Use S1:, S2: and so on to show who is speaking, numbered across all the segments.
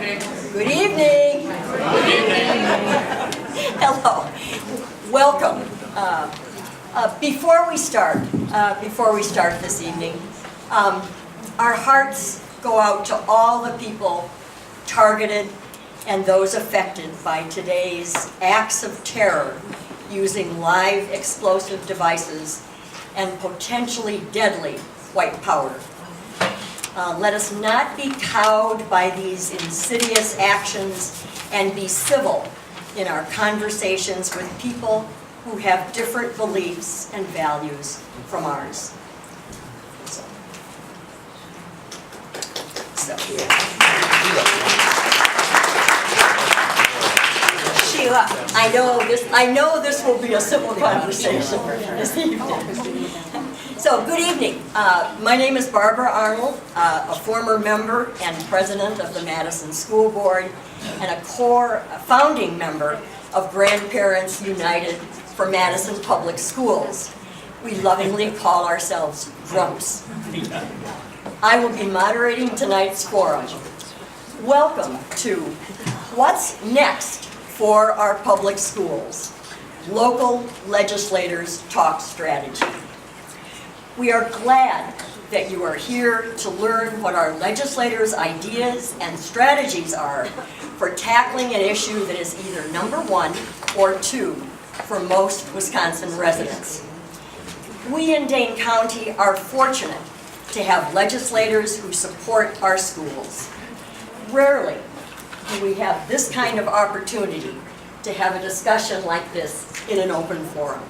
S1: evening.
S2: Good evening.
S1: Good evening.
S2: Hello. Welcome. Before we start this evening, our hearts go out to all the people targeted and those affected by today's acts of terror using live explosive devices and potentially deadly white powder. Let us not be cowed by these insidious actions and be civil in our conversations with people who have different beliefs and values from ours. Sheila, I know this will be a civil conversation this evening. So, good evening. My name is Barbara Arnold, a former member and president of the Madison School Board and a founding member of Grandparents United for Madison Public Schools. We lovingly call ourselves GRUMPS. I will be moderating tonight's forum. Welcome to What's Next for Our Public Schools? Local Legislators Talk Strategy. We are glad that you are here to learn what our legislators' ideas and strategies are for tackling an issue that is either number one or two for most Wisconsin residents. We in Dane County are fortunate to have legislators who support our schools. Rarely do we have this kind of opportunity to have a discussion like this in an open forum.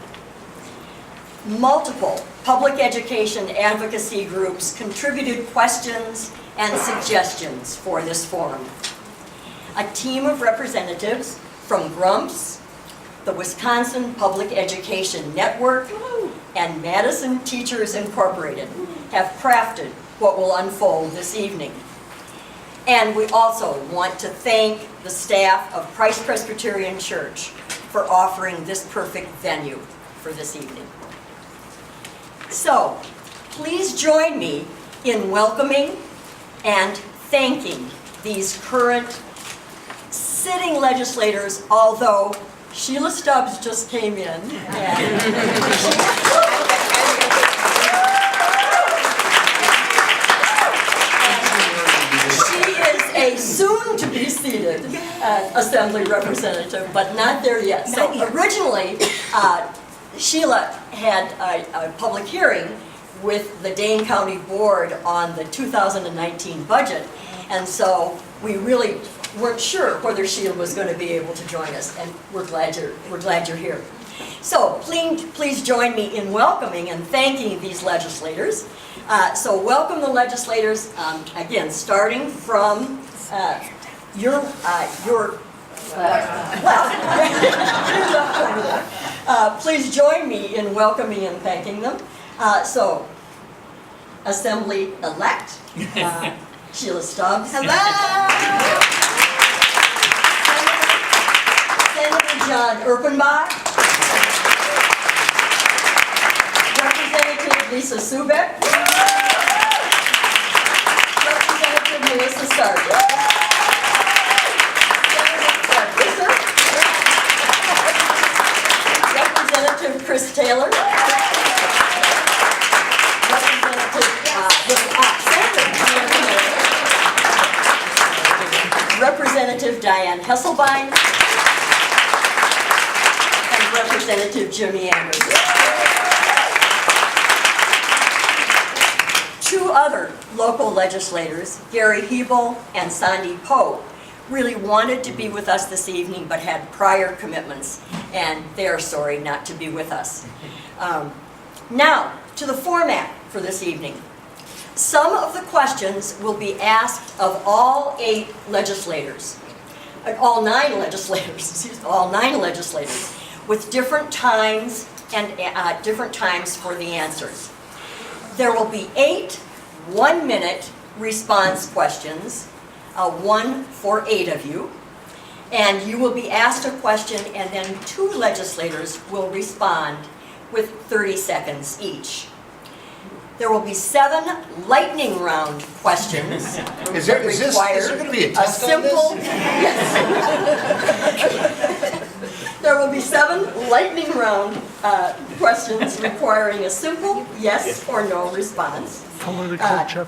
S2: Multiple public education advocacy groups contributed questions and suggestions for this forum. A team of representatives from GRUMPS, the Wisconsin Public Education Network, and Madison Teachers Incorporated have crafted what will unfold this evening. And we also want to thank the staff of Christ Presbyterian Church for offering this perfect venue for this evening. So, please join me in welcoming and thanking these current sitting legislators, although Sheila Stubbs just came in. She is a soon-to-be seated Assembly representative, but not there yet. So originally, Sheila had a public hearing with the Dane County Board on the 2019 budget, and so we really weren't sure whether Sheila was going to be able to join us, and we're glad you're here. So please join me in welcoming and thanking these legislators. So welcome the legislators, again, starting from your please join me in welcoming and thanking them. So, Assembly-elect, Sheila Stubbs.
S3: Hello!
S2: Senator John Erpenbach. Representative Lisa Subeck. Representative Melissa Sargent. Representative Chris Taylor. Representative Diane Hesselbein. And Representative Jimmy Anderson. Two other local legislators, Gary Hebel and Sandy Poe, really wanted to be with us this evening but had prior commitments, and they're sorry not to be with us. Now, to the format for this evening. Some of the questions will be asked of all 8 legislators, all 9 legislators, with different times and different times for the answers. There will be 8 one-minute response questions, one for 8 of you, and you will be asked a question and then 2 legislators will respond with 30 seconds each. There will be 7 lightning round questions.
S1: Is there going to be a test on
S2: simple,
S1: this?
S2: yes. There will be 7 lightning round questions requiring a simple yes or no response.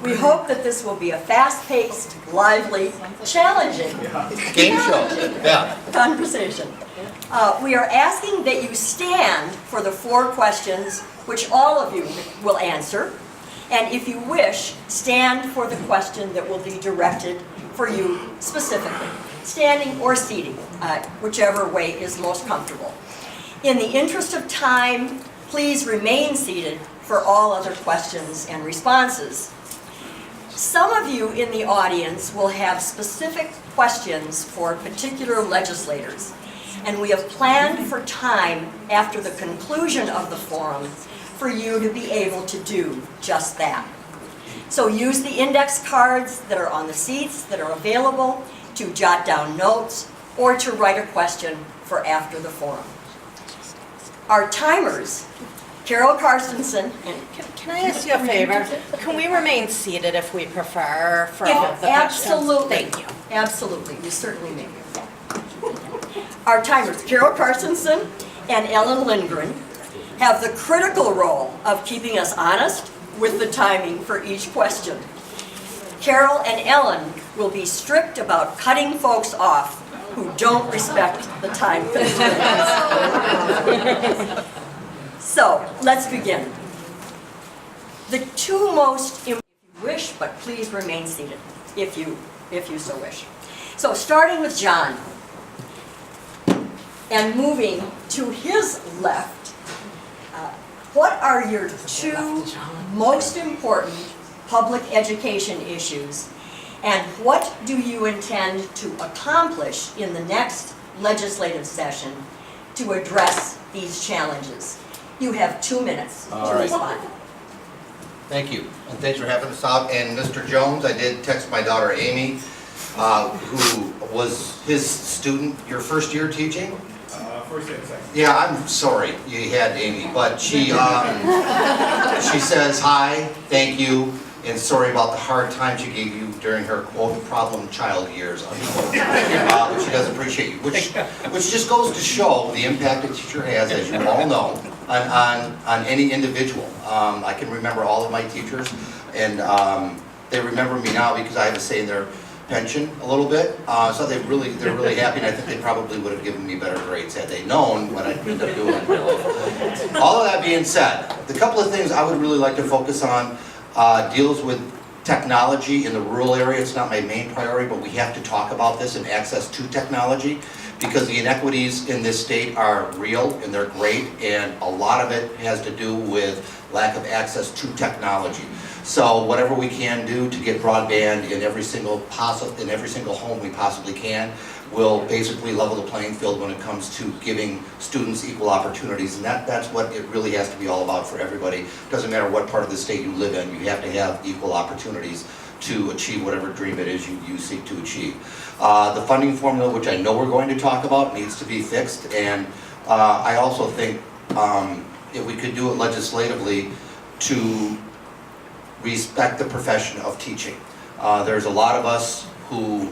S2: We hope that this will be a fast-paced, lively, challenging
S1: Game show. Yeah.
S2: conversation. We are asking that you stand for the 4 questions, which all of you will answer. And if you wish, stand for the question that will be directed for you specifically, standing or seating, whichever way is most comfortable. In the interest of time, please remain seated for all other questions and responses. Some of you in the audience will have specific questions for particular legislators, and we have planned for time after the conclusion of the forum for you to be able to do just that. So use the index cards that are on the seats that are available to jot down notes or to write a question for after the forum. Our timers, Carol Carstensen and
S3: Can I ask you a favor? Can we remain seated if we prefer for all of the questions?
S2: Absolutely.
S3: Thank you.
S2: Absolutely, you certainly may. Our timers, Carol Carstensen and Ellen Lindgren, have the critical role of keeping us honest with the timing for each question. Carol and Ellen will be strict about cutting folks off who don't respect the time constraints. So, let's begin. The 2 most, if you wish, but please remain seated, if you so wish. So, starting with John, and moving to his left, what are your 2 most important public education issues, and what do you intend to accomplish in the next legislative session to address these challenges? You have 2 minutes to respond.
S1: Thank you, and thanks for having us out. And Mr. Jones, I did text my daughter Amy, who was his student, your first year teaching?
S4: First and second.
S1: Yeah, I'm sorry you had Amy, but she she says hi, thank you, and sorry about the hard time she gave you during her quote problem child years, unquote. She does appreciate you, which just goes to show the impact a teacher has, as you all know, on any individual. I can remember all of my teachers, and they remember me now because I have a say in their pension a little bit, so they're really happy, and I think they probably would have given me better grades had they known what I'd end up doing. All of that being said, the couple of things I would really like to focus on deals with technology in the rural area. It's not my main priority, but we have to talk about this and access to technology, because the inequities in this state are real and they're great, and a lot of it has to do with lack of access to technology. So whatever we can do to get broadband in every single home we possibly can will basically level the playing field when it comes to giving students equal opportunities, and that's what it really has to be all about for everybody. Doesn't matter what part of the state you live in, you have to have equal opportunities to achieve whatever dream it is you seek to achieve. The funding formula, which I know we're going to talk about, needs to be fixed, and I also think if we could do it legislatively to respect the profession of teaching. There's a lot of us who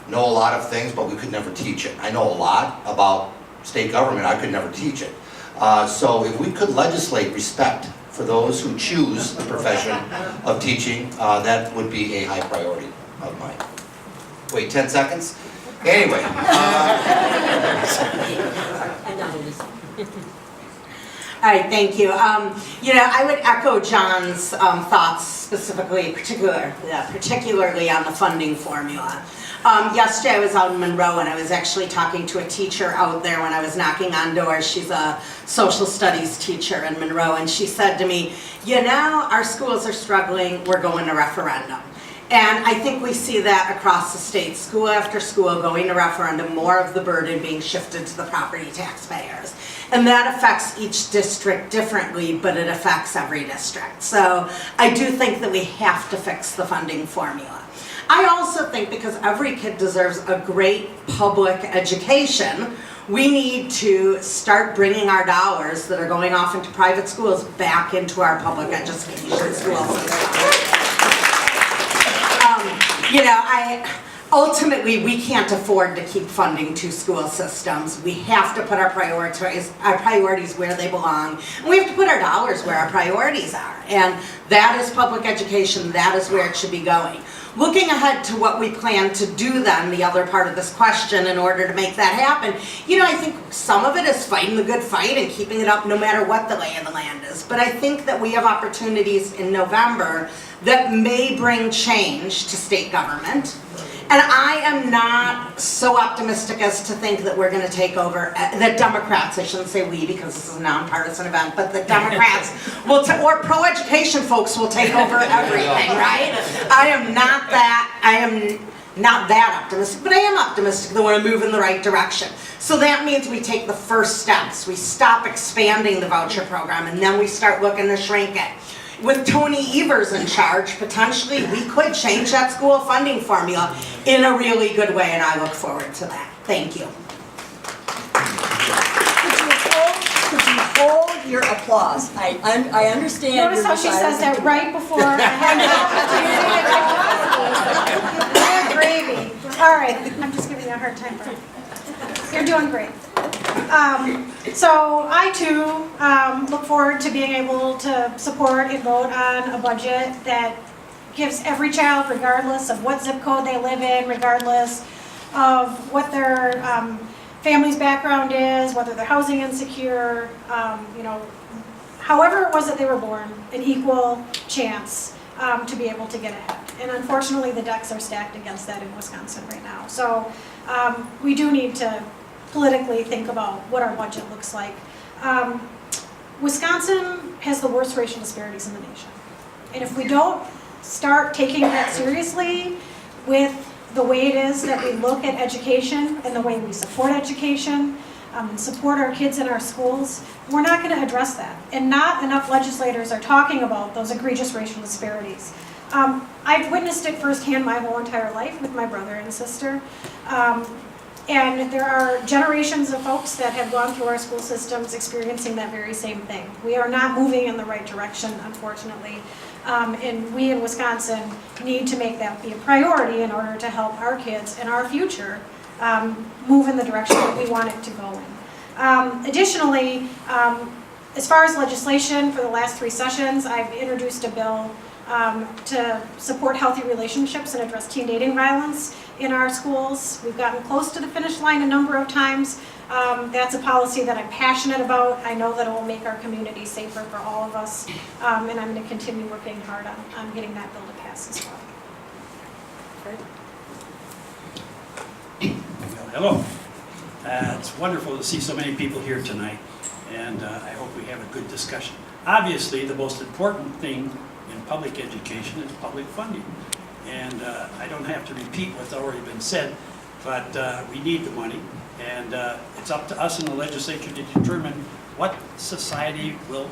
S1: know a lot of things, but we could never teach it. I know a lot about state government, I could never teach it. So if we could legislate respect for those who choose the profession of teaching, that would be a high priority of mine. Wait, 10 seconds? Anyway.
S3: All right, thank you. I would echo John's thoughts specifically, particularly on the funding formula. Yesterday I was out in Monroe and I was actually talking to a teacher out there when I was knocking on doors. She's a social studies teacher in Monroe, and she said to me, our schools are struggling, we're going to referendum. And I think we see that across the state, school after school going to referendum, more of the burden being shifted to the property taxpayers. And that affects each district differently, but it affects every district. So I do think that we have to fix the funding formula. I also think because every kid deserves a great public education, We need to start bringing our dollars that are going off into private schools back into our public education school system. Ultimately, we can't afford to keep funding two school systems. We have to put our priorities where they belong. And we have to put our dollars where our priorities are. And that is public education. That is where it should be going. Looking ahead to what we plan to do then, the other part of this question, in order to make that happen, I think some of it is fighting the good fight and keeping it up no matter what the lay of the land is. But I think that we have opportunities in November that may bring change to state government. And I am not so optimistic as to think that we're going to take over, that Democrats, I shouldn't say we because this is a nonpartisan event, but the Democrats will, or pro-education folks will take over everything, right? I am not that optimistic, but I am optimistic that we're going to move in the right direction. So that means we take the first steps. We stop expanding the voucher program and then we start looking to shrink it. With Tony Evers in charge, potentially we could change that school funding formula in a really good way, and I look forward to that. Thank you.
S2: Could you hold your applause? I understand.
S4: Notice how she says that right before I have the opportunity to gravy. All right, I'm just giving you a hard time, Brian. You're doing great. So I too look forward to being able to support and vote on a budget that gives every child, regardless of what zip code they live in, regardless of what their family's background is, whether they're housing insecure, however it was that they were born, an equal chance to be able to get ahead. And unfortunately, the decks are stacked against that in Wisconsin right now. So we do need to politically think about what our budget looks like. Wisconsin has the worst racial disparities in the nation. And if we don't start taking that seriously with the way it is that we look at education and the way we support education and support our kids in our schools, we're not going to address that. And not enough legislators are talking about those egregious racial disparities. I've witnessed it firsthand my whole entire life with my brother and sister. And there are generations of folks that have gone through our school systems experiencing that very same thing. We are not moving in the right direction, unfortunately. And we in Wisconsin need to make that be a priority in order to help our kids and our future move in the direction that we want it to go in. Additionally, as far as legislation, for the last 3 sessions, I've introduced a bill to support healthy relationships and address teen dating violence in our schools. We've gotten close to the finish line a number of times. That's a policy that I'm passionate about. I know that it will make our community safer for all of us, and I'm going to continue working hard on getting that bill to pass as well.
S5: Hello. It's wonderful to see so many people here tonight, and I hope we have a good discussion. Obviously, the most important thing in public education is public funding. And I don't have to repeat what's already been said, but we need the money. And it's up to us in the legislature to determine what society will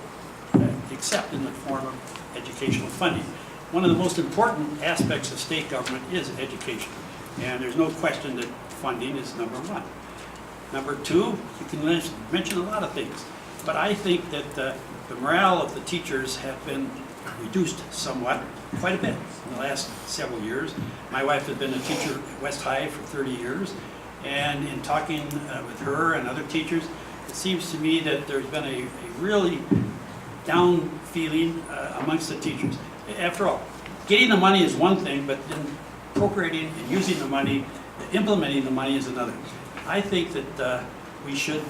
S5: accept in the form of educational funding. One of the most important aspects of state government is education. And there's no question that funding is number one. Number two, you can mention a lot of things. But I think that the morale of the teachers have been reduced somewhat, quite a bit in the last several years. My wife has been a teacher at West High for 30 years, and in talking with her and other teachers, it seems to me that there's been a really down feeling amongst the teachers. After all, getting the money is one thing, but then appropriating and using the money, implementing the money is another. I think that we should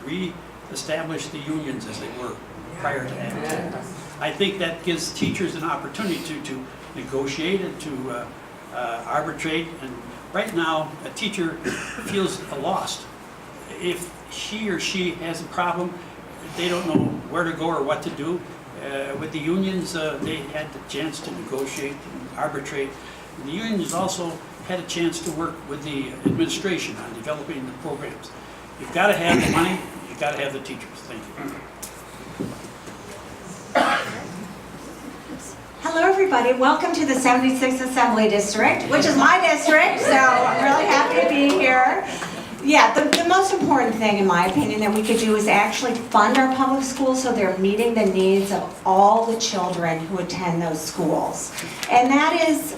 S5: re-establish the unions as they were prior to that. I think that gives teachers an opportunity to negotiate and to arbitrate. And right now, a teacher feels lost. If he or she has a problem, they don't know where to go or what to do. With the unions, they had the chance to negotiate and arbitrate. And the unions also had a chance to work with the administration on developing the programs. You've got to have the money, you've got to have the teachers. Thank you.
S6: Hello everybody, welcome to the 76th Assembly District, which is my district, so I'm really happy to be here. Yeah, the most important thing, in my opinion, that we could do is actually fund our public schools so they're meeting the needs of all the children who attend those schools. And that is,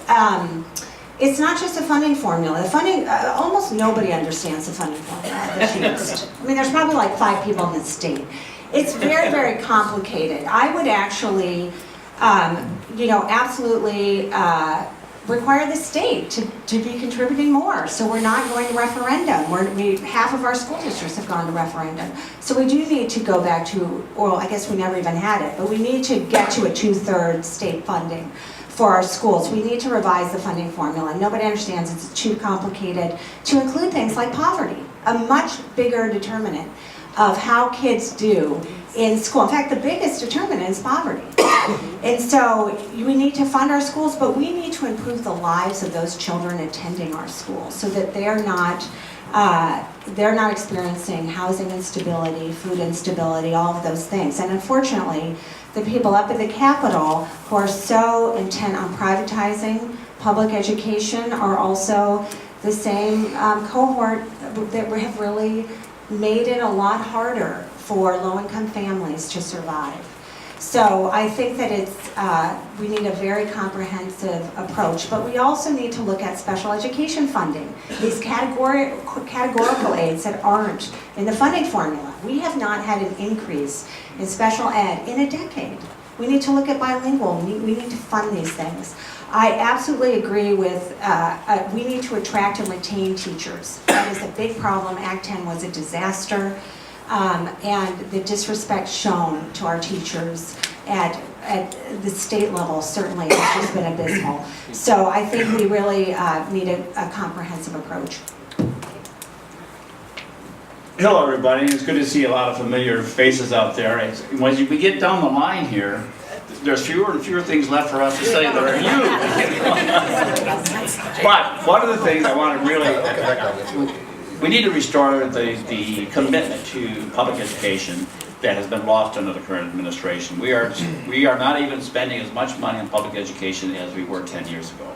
S6: it's not just a funding formula. The funding, almost nobody understands the funding formula that's used. I mean, there's probably like 5 people in the state. It's very, very complicated. I would actually, absolutely require the state to be contributing more. So we're not going to referendum. Half of our school districts have gone to referendum. So we do need to go back to, well, I guess we never even had it, but we need to get to a 2/3 state funding for our schools. We need to revise the funding formula. Nobody understands it's too complicated to include things like poverty, a much bigger determinant of how kids do in school. In fact, the biggest determinant is poverty. And so we need to fund our schools, but we need to improve the lives of those children attending our schools so that they're not experiencing housing instability, food instability, all of those things. And unfortunately, the people up at the Capitol who are so intent on privatizing public education are also the same cohort that have really made it a lot harder for low-income families to survive. So I think that we need a very comprehensive approach, but we also need to look at special education funding, these categorical aids that aren't in the funding formula. We have not had an increase in special ed in a decade. We need to look at bilingual, we need to fund these things. I absolutely agree with, we need to attract and retain teachers. That is a big problem. Act 10 was a disaster. And the disrespect shown to our teachers at the state level certainly has just been abysmal. So I think we really need a comprehensive approach.
S7: Hello, everybody. It's good to see a lot of familiar faces out there. When we get down the line here, there's fewer and fewer things left for us to say that are you. But one of the things I want to really, we need to restore the commitment to public education that has been lost under the current administration. We are not even spending as much money on public education as we were 10 years ago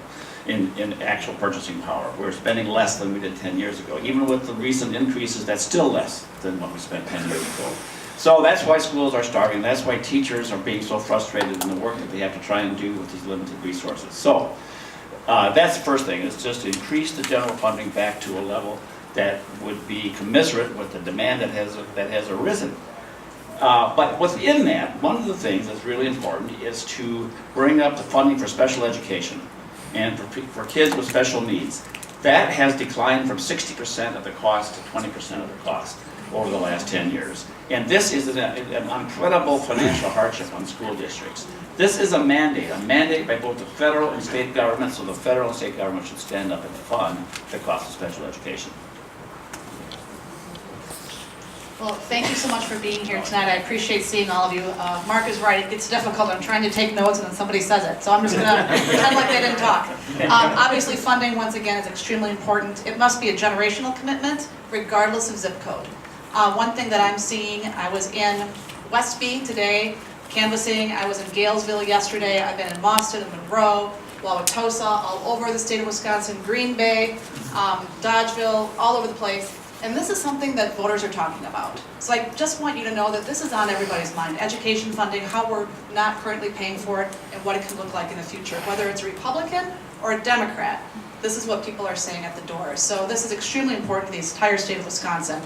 S7: in actual purchasing power. We're spending less than we did 10 years ago. Even with the recent increases, that's still less than what we spent 10 years ago. So that's why schools are starving. That's why teachers are being so frustrated in the work that they have to try and do with these limited resources. So that's the first thing, is just to increase the general funding back to a level that would be commensurate with the demand that has arisen. But within that, one of the things that's really important is to bring up the funding for special education and for kids with special needs. That has declined from 60% of the cost to 20% of the cost over the last 10 years. And this is an incredible financial hardship on school districts. This is a mandate by both the federal and state governments, so the federal and state government should stand up and fund the cost of special education.
S8: Well, thank you so much for being here tonight. I appreciate seeing all of you. Mark is right, it's difficult. I'm trying to take notes and then somebody says it. So I'm just gonna pretend like they didn't talk. Obviously funding, once again, is extremely important. It must be a generational commitment, regardless of zip code. One thing that I'm seeing, I was in Westby today, canvassing. I was in Galesville yesterday. I've been in Boston and Monroe, Wauwatosa, all over the state of Wisconsin, Green Bay, Dodgeville, all over the place. And this is something that voters are talking about. So I just want you to know that this is on everybody's mind. Education funding, how we're not currently paying for it, and what it can look like in the future. Whether it's a Republican or a Democrat, this is what people are saying at the door. So this is extremely important to the entire state of Wisconsin.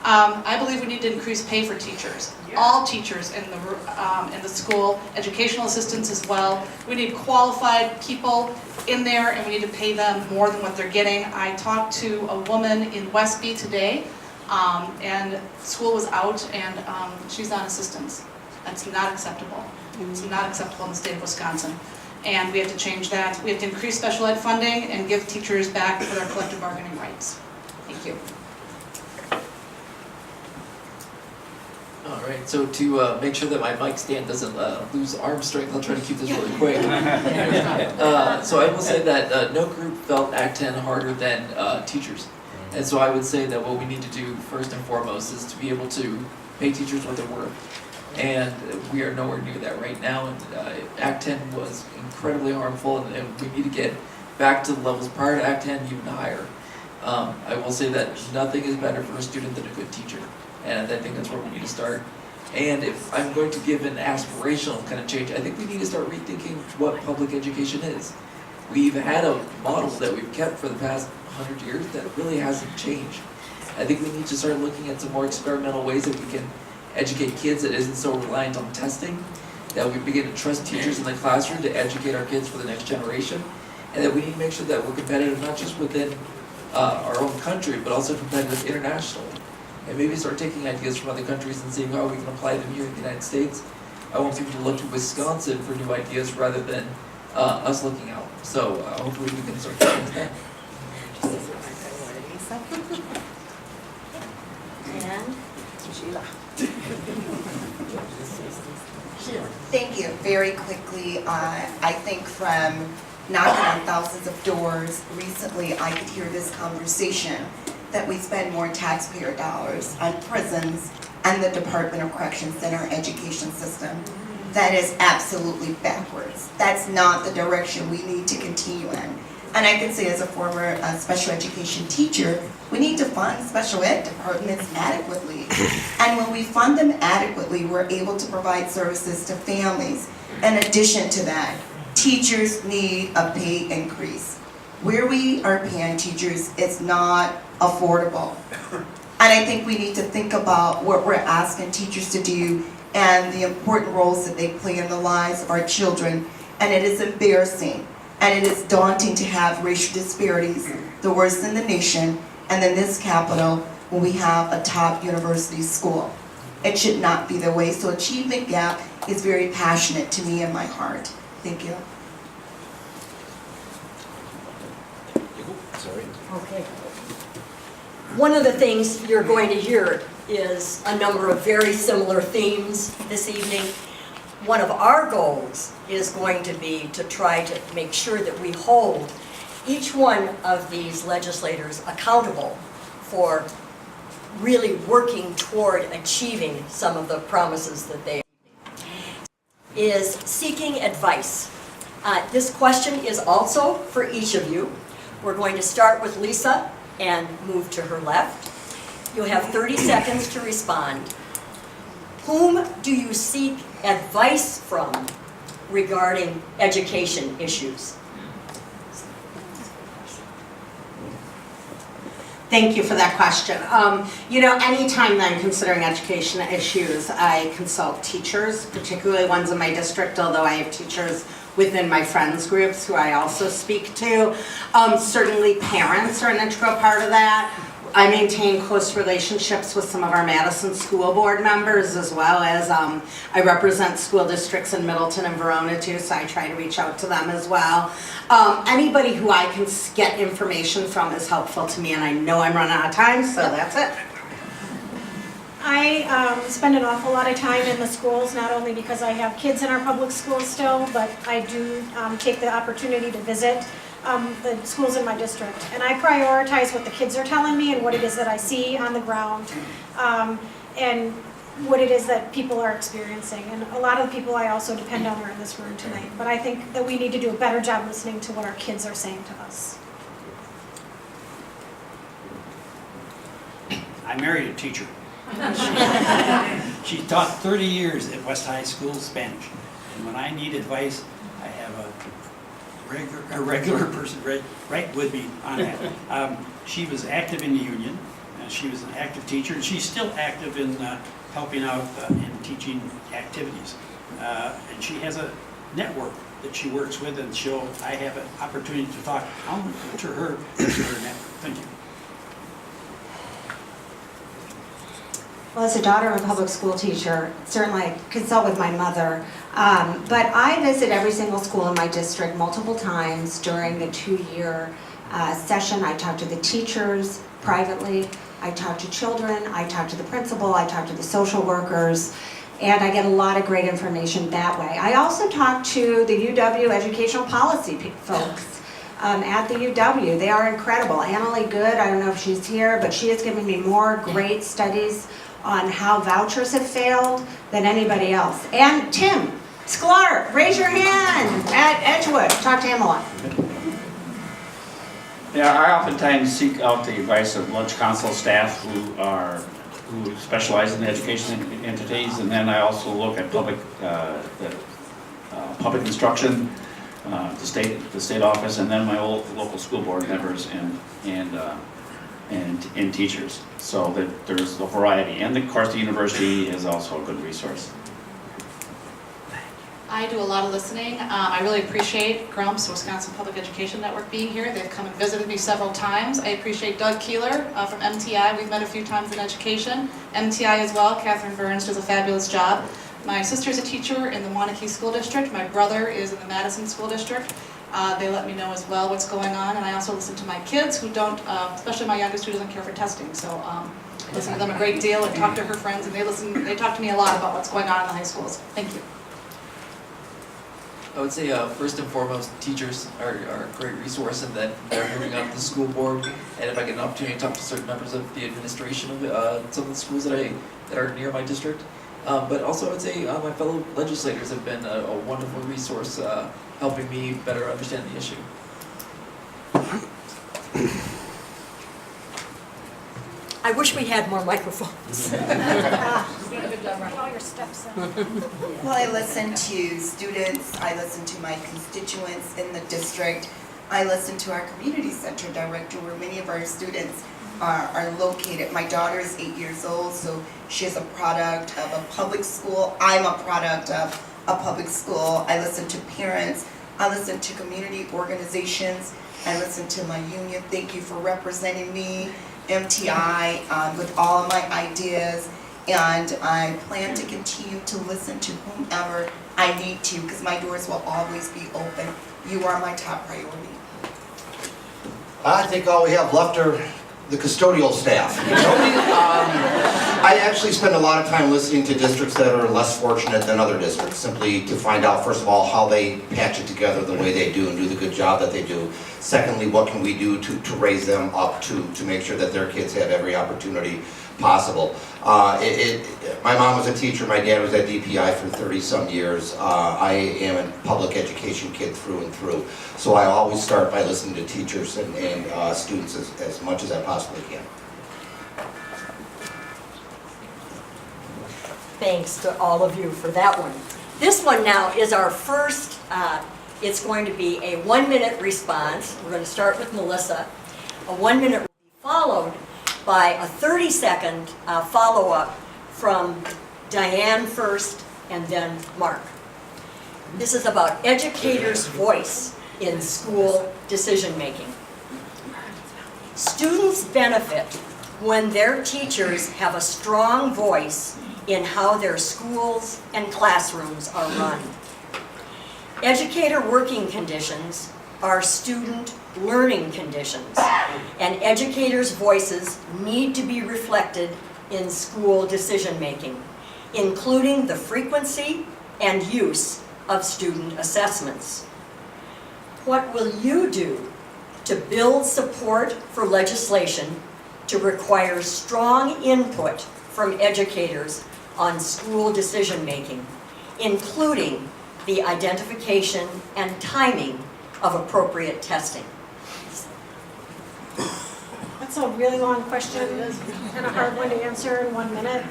S8: I believe we need to increase pay for teachers. All teachers in the school, educational assistants as well. We need qualified people in there, and we need to pay them more than what they're getting. I talked to a woman in Westby today, and school was out, and she's on assistance. That's not acceptable. It's not acceptable in the state of Wisconsin. And we have to change that. We have to increase special ed funding and give teachers back for their collective bargaining rights. Thank you.
S9: All right, so to make sure that my mic stand doesn't lose arm strength, I'll try to keep this really quick. So I will say that no group felt Act 10 harder than teachers. And so I would say that what we need to do first and foremost is to be able to pay teachers what they're worth. And we are nowhere near that right now. And Act 10 was incredibly harmful, and we need to get back to the levels prior to Act 10, even higher. I will say that nothing is better for a student than a good teacher, and I think that's where we need to start. And if I'm going to give an aspirational kind of change, I think we need to start rethinking what public education is. We've had a model that we've kept for the past 100 years that really hasn't changed. I think we need to start looking at some more experimental ways that we can educate kids that isn't so reliant on testing, that we begin to trust teachers in the classroom to educate our kids for the next generation, and that we need to make sure that we're competitive not just within our own country, but also competitive internationally. And maybe start taking ideas from other countries and seeing how we can apply them here in the United States. I want people to look to Wisconsin for new ideas rather than us looking out. So hopefully we can start doing that.
S2: And Sheila.
S10: Thank you. Very quickly, I think from knocking on thousands of doors, recently I could hear this conversation that we spend more taxpayer dollars on prisons and the Department of Corrections in our education system. That is absolutely backwards. That's not the direction we need to continue in. And I can say as a former special education teacher, we need to fund special ed departments adequately. And when we fund them adequately, we're able to provide services to families. In addition to that, teachers need a pay increase. Where we are paying teachers, it's not affordable. And I think we need to think about what we're asking teachers to do and the important roles that they play in the lives of our children. And it is embarrassing. And it is daunting to have racial disparities, the worst in the nation, and in this capital when we have a top university school. It should not be the way. So achievement gap is very passionate to me in my heart. Thank you.
S1: Sorry.
S2: Okay. One of the things you're going to hear is a number of very similar themes this evening. One of our goals is going to be to try to make sure that we hold each one of these legislators accountable for really working toward achieving some of the promises that they is seeking advice. This question is also for each of you. We're going to start with Lisa and move to her left. You'll have 30 seconds to respond. Whom do you seek advice from regarding education issues?
S3: Thank you for that question. Anytime that I'm considering education issues, I consult teachers, particularly ones in my district, although I have teachers within my friends groups who I also speak to. Certainly parents are an integral part of that. I maintain close relationships with some of our Madison School Board members, as well as I represent school districts in Middleton and Verona too, so I try to reach out to them as well. Anybody who I can get information from is helpful to me, and I know I'm running out of time, so that's it.
S4: I spend an awful lot of time in the schools, not only because I have kids in our public schools still, but I do take the opportunity to visit the schools in my district. And I prioritize what the kids are telling me and what it is that I see on the ground, and what it is that people are experiencing. And a lot of the people I also depend on are in this room tonight. But I think that we need to do a better job listening to what our kids are saying to us.
S5: I married a teacher. She taught 30 years at West High School Spanish. And when I need advice, I have a regular person right with me on that. She was active in the union. She was an active teacher, and she's still active in helping out in teaching activities. And she has a network that she works with, and I have an opportunity to talk to her network. Thank you.
S6: Well, as a daughter of a public school teacher, certainly I consult with my mother, but I visit every single school in my district multiple times during the 2-year session. I talk to the teachers privately, I talk to children, I talk to the principal, I talk to the social workers, and I get a lot of great information that way. I also talk to the UW educational policy folks at the UW. They are incredible. Annalie Good, I don't know if she's here, but she has given me more great studies on how vouchers have failed than anybody else. And Tim Sklar, raise your hand at Edgewood. Talk to him a lot.
S7: Yeah, I oftentimes seek out the advice of lunch council staff who specialize in education entities, and then I also look at public instruction, the state office, and then my local school board members and teachers. So that there's a variety, and of course the university is also a good resource.
S8: I do a lot of listening. I really appreciate GRUMPS, Wisconsin Public Education Network, being here. They've come and visited me several times. I appreciate Doug Keeler from MTI. We've met a few times in education. MTI as well. Catherine Burns does a fabulous job. My sister's a teacher in the Wanakee School District. My brother is in the Madison School District. They let me know as well what's going on, and I also listen to my kids who don't, especially my youngest who doesn't care for testing. So I listen to them a great deal and talk to her friends, and they talk to me a lot about what's going on in the high schools. Thank you.
S9: I would say first and foremost, teachers are a great resource, and then they're moving up to the school board. And if I get an opportunity to talk to certain members of the administration of some of the schools that are near my district. But also I would say my fellow legislators have been a wonderful resource, helping me better understand the issue.
S2: I wish we had more microphones.
S4: All your steps in.
S10: Well, I listen to students, I listen to my constituents in the district, I listen to our community center director where many of our students are located. My daughter is 8 years old, so she is a product of a public school. I'm a product of a public school. I listen to parents, I listen to community organizations, I listen to my union. Thank you for representing me, MTI, with all of my ideas. And I plan to continue to listen to whomever I need to, because my doors will always be open. You are my top priority.
S1: I think all we have left are the custodial staff. I actually spend a lot of time listening to districts that are less fortunate than other districts, simply to find out, first of all, how they patch it together the way they do and do the good job that they do. Secondly, what can we do to raise them up to make sure that their kids have every opportunity possible. My mom was a teacher, my dad was at DPI for 30-some years. I am a public education kid through and through. So I always start by listening to teachers and students as much as I possibly can.
S2: Thanks to all of you for that one. This one now is our first, it's going to be a 1-minute response. We're going to start with Melissa. A 1-minute will be followed by a 30-second follow-up from Diane first and then Mark. This is about educators' voice in school decision-making. Students benefit when their teachers have a strong voice in how their schools and classrooms are run. Educator working conditions are student learning conditions, and educators' voices need to be reflected in school decision-making, including the frequency and use of student assessments. What will you do to build support for legislation to require strong input from educators on school decision-making, including the identification and timing of appropriate testing?
S4: That's a really long question and a hard one to answer in 1 minute.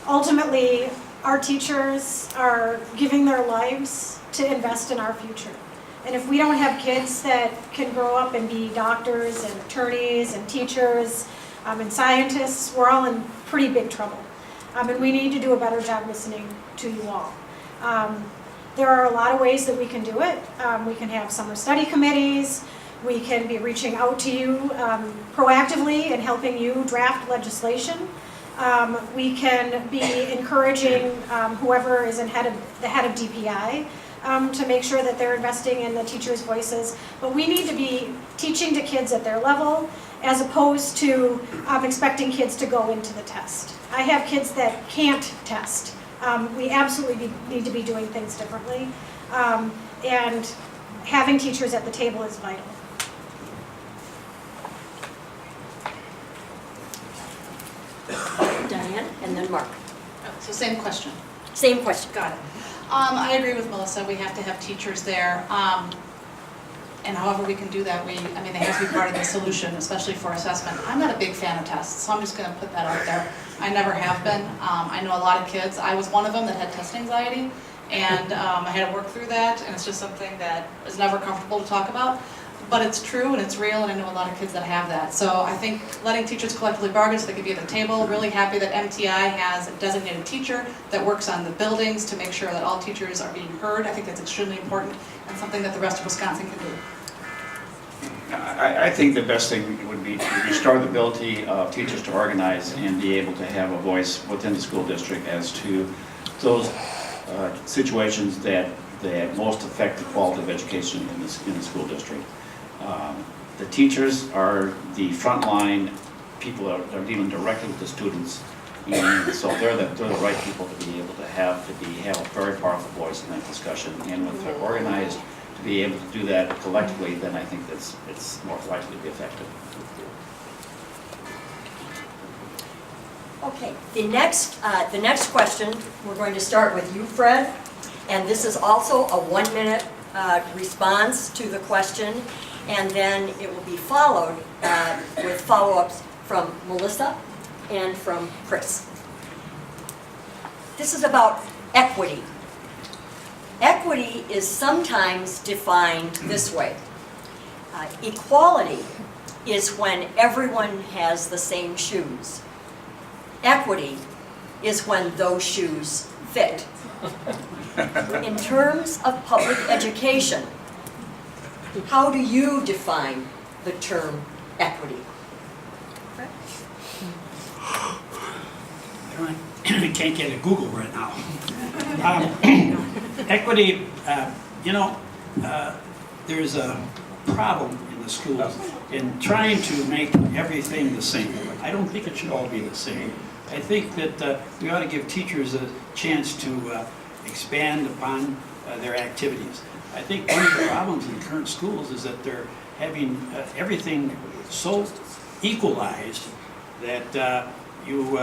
S4: Ultimately, our teachers are giving their lives to invest in our future. And if we don't have kids that can grow up and be doctors and attorneys and teachers and scientists, we're all in pretty big trouble. And we need to do a better job listening to you all. There are a lot of ways that we can do it. We can have summer study committees. We can be reaching out to you proactively and helping you draft legislation. We can be encouraging whoever is the head of DPI to make sure that they're investing in the teachers' voices. But we need to be teaching to kids at their level as opposed to expecting kids to go into the test. I have kids that can't test. We absolutely need to be doing things differently. And having teachers at the table is vital.
S2: Diane, and then Mark.
S8: So same question.
S2: Same question.
S8: Got it. I agree with Melissa. We have to have teachers there. And however we can do that, they have to be part of the solution, especially for assessment. I'm not a big fan of tests, so I'm just gonna put that out there. I never have been. I know a lot of kids, I was one of them that had test anxiety, and I had to work through that, and it's just something that is never comfortable to talk about. But it's true and it's real, and I know a lot of kids that have that. So I think letting teachers collectively bargain so they can be at the table. Really happy that MTI has a designated teacher that works on the buildings to make sure that all teachers are being heard. I think that's extremely important and something that the rest of Wisconsin can do.
S7: I think the best thing would be to restore the ability of teachers to organize and be able to have a voice within the school district as to those situations that most affect the quality of education in the school district. The teachers are the frontline people that are dealing directly with the students, and so they're the right people to be able to have a very powerful voice in that discussion. And when they're organized to be able to do that collectively, then I think it's more likely to be effective.
S2: Okay, the next question, we're going to start with you, Fred, and this is also a 1-minute response to the question, and then it will be followed with follow-ups from Melissa and from Chris. This is about equity. Equity is sometimes defined this way. Equality is when everyone has the same shoes. Equity is when those shoes fit. In terms of public education, how do you define the term equity?
S5: I can't get a Google right now. Equity, there's a problem in the schools in trying to make everything the same. I don't think it should all be the same. I think that we ought to give teachers a chance to expand upon their activities. I think one of the problems in current schools is that they're having everything so equalized that you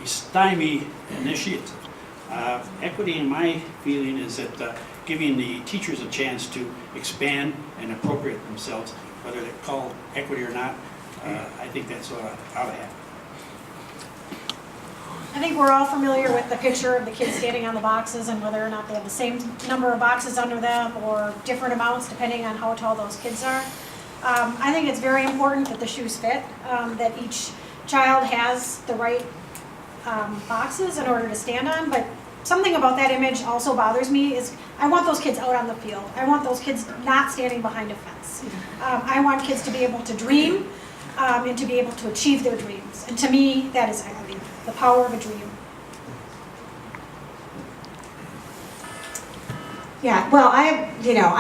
S5: stymie initiative. Equity, in my feeling, is that giving the teachers a chance to expand and appropriate themselves, whether they're called equity or not. I think that's what ought to happen.
S4: I think we're all familiar with the picture of the kids standing on the boxes and whether or not they have the same number of boxes under them or different amounts depending on how tall those kids are. I think it's very important that the shoes fit, that each child has the right boxes in order to stand on, but something about that image also bothers me is I want those kids out on the field. I want those kids not standing behind a fence. I want kids to be able to dream and to be able to achieve their dreams. And to me, that is equity, the power of a dream.
S6: Yeah, well, I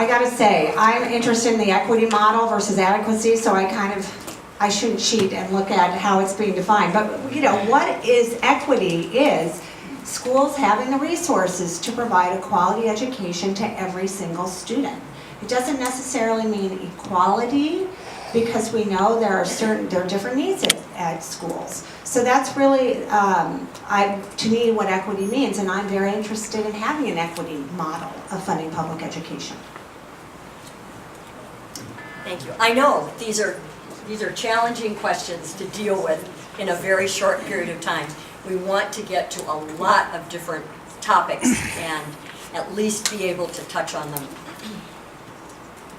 S6: gotta say, I'm interested in the equity model versus adequacy, so I shouldn't cheat and look at how it's being defined. But, what is equity is schools having the resources to provide a quality education to every single student. It doesn't necessarily mean equality, because we know there are different needs at schools. So that's really, to me, what equity means, and I'm very interested in having an equity model of funding public education.
S2: Thank you. I know these are challenging questions to deal with in a very short period of time. We want to get to a lot of different topics and at least be able to touch on them.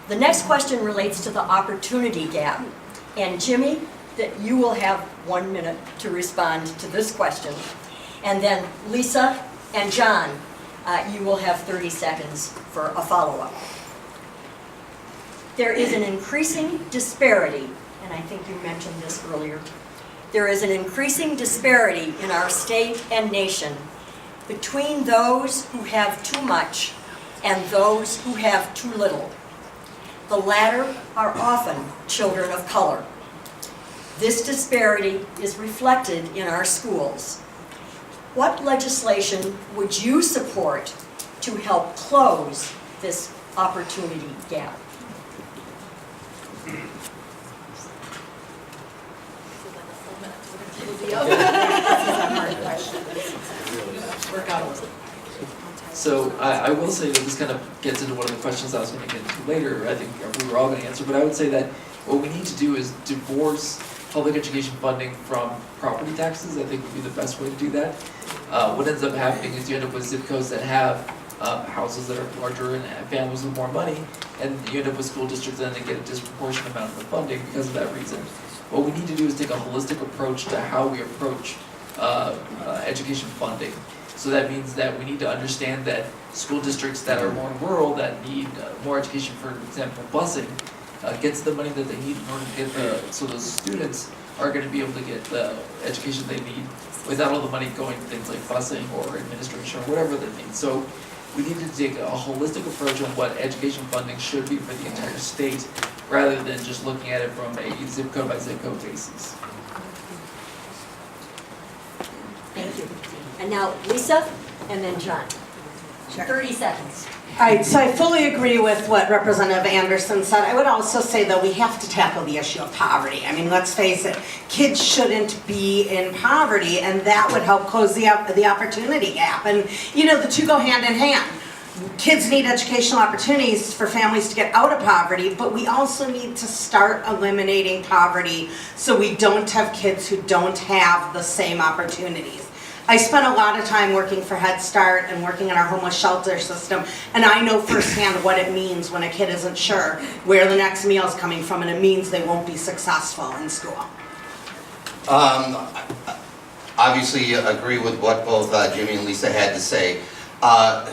S2: The next question relates to the opportunity gap. And Jimmy, that you will have 1 minute to respond to this question. And then Lisa and John, you will have 30 seconds for a follow-up. There is an increasing disparity, and I think you mentioned this earlier. There is an increasing disparity in our state and nation between those who have too much and those who have too little. The latter are often children of color. This disparity is reflected in our schools. What legislation would you support to help close this opportunity gap?
S9: So I will say that this kind of gets into one of the questions I was going to get into later, I think we were all going to answer, but I would say that what we need to do is divorce public education funding from property taxes. I think would be the best way to do that. What ends up happening is you end up with zip codes that have houses that are larger and families with more money, and you end up with school districts that get a disproportionate amount of the funding because of that reason. What we need to do is take a holistic approach to how we approach education funding. So that means that we need to understand that school districts that are more rural, that need more education, for example, busing, gets the money that they need in order to get so those students are going to be able to get the education they need without all the money going to things like busing or administration or whatever they need. So we need to take a holistic approach on what education funding should be for the entire state, rather than just looking at it from a zip code by zip code basis.
S2: Thank you. And now Lisa, and then John. 30 seconds.
S3: All right, so I fully agree with what Representative Anderson said. I would also say, though, we have to tackle the issue of poverty. I mean, let's face it, kids shouldn't be in poverty, and that would help close the opportunity gap. And, you know, the two go hand in hand. Kids need educational opportunities for families to get out of poverty, but we also need to start eliminating poverty so we don't have kids who don't have the same opportunities. I spent a lot of time working for Head Start and working in our homeless shelter system, and I know firsthand what it means when a kid isn't sure where the next meal is coming from, and it means they won't be successful in school.
S1: Obviously, agree with what both Jimmy and Lisa had to say. I'd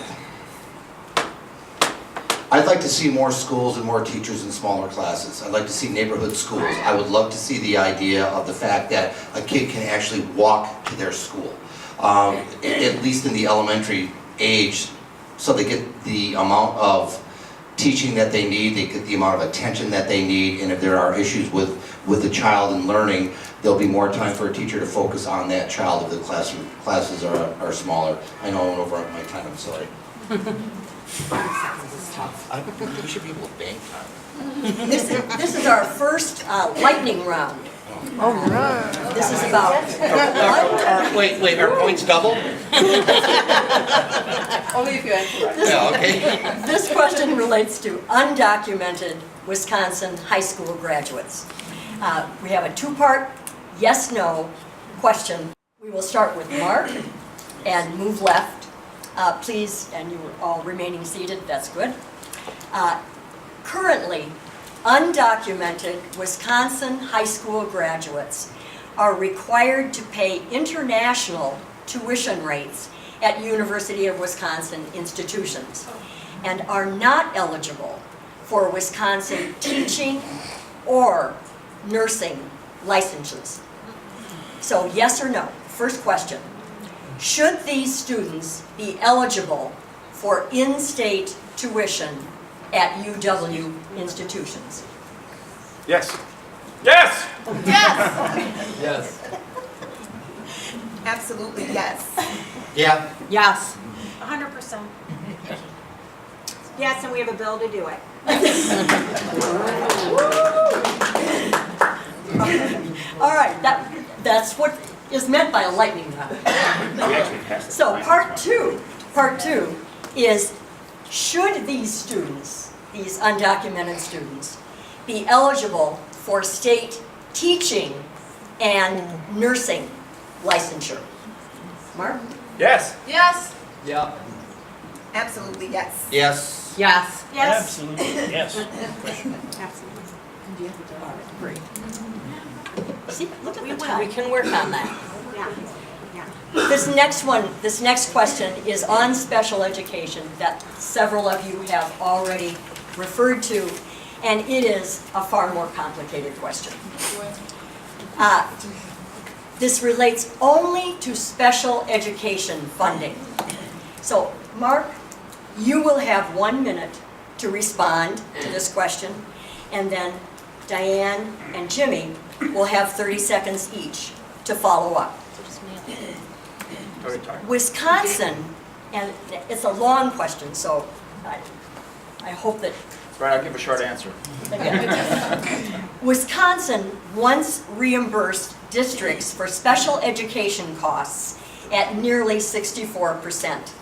S1: like to see more schools and more teachers in smaller classes. I'd like to see neighborhood schools. I would love to see the idea of the fact that a kid can actually walk to their school, at least in the elementary age, so they get the amount of teaching that they need, they get the amount of attention that they need, and if there are issues with the child and learning, there'll be more time for a teacher to focus on that child if the classes are smaller. I know I went over my time, I'm sorry. We should be able to bank time.
S2: This is our first lightning round.
S11: All right.
S2: This is about.
S1: Wait, are points double?
S11: Only if you answer right.
S1: Yeah, okay.
S2: This question relates to undocumented Wisconsin high school graduates. We have a two-part yes/no question. We will start with Mark and move left. Please, and you are all remaining seated, that's good. Currently, undocumented Wisconsin high school graduates are required to pay international tuition rates at University of Wisconsin institutions and are not eligible for Wisconsin teaching or nursing licenses. So yes or no? First question. Should these students be eligible for in-state tuition at UW institutions?
S7: Yes. Yes!
S10: Yes!
S9: Yes.
S10: Absolutely, yes.
S1: Yeah.
S3: Yes.
S4: 100%.
S6: Yes, and we have a bill to do it.
S2: All right, that's what is meant by a lightning round. So part two is, should these students, these undocumented students, be eligible for state teaching and nursing licensure? Mark?
S7: Yes.
S10: Yes.
S9: Yeah.
S10: Absolutely, yes.
S1: Yes.
S3: Yes.
S4: Yes.
S5: Absolutely, yes.
S2: Great. See, look at the
S3: We
S2: time.
S3: can work on that.
S2: This next question is on special education that several of you have already referred to, and it is a far more complicated question. This relates only to special education funding. So, Mark, you will have 1 minute to respond to this question, and then Diane and Jimmy will have 30 seconds each to follow up. Wisconsin, and it's a long question, so I hope that...
S7: Right, I'll give a short answer.
S2: Wisconsin once reimbursed districts for special education costs at nearly 64%.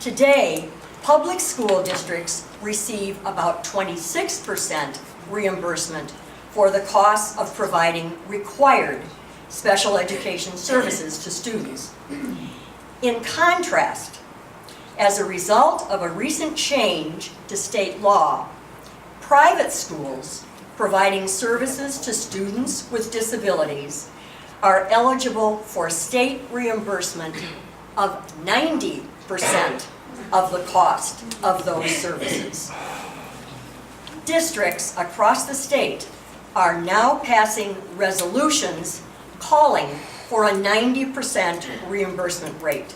S2: Today, public school districts receive about 26% reimbursement for the costs of providing required special education services to students. In contrast, as a result of a recent change to state law, private schools providing services to students with disabilities are eligible for state reimbursement of 90% of the cost of those services. Districts across the state are now passing resolutions calling for a 90% reimbursement rate.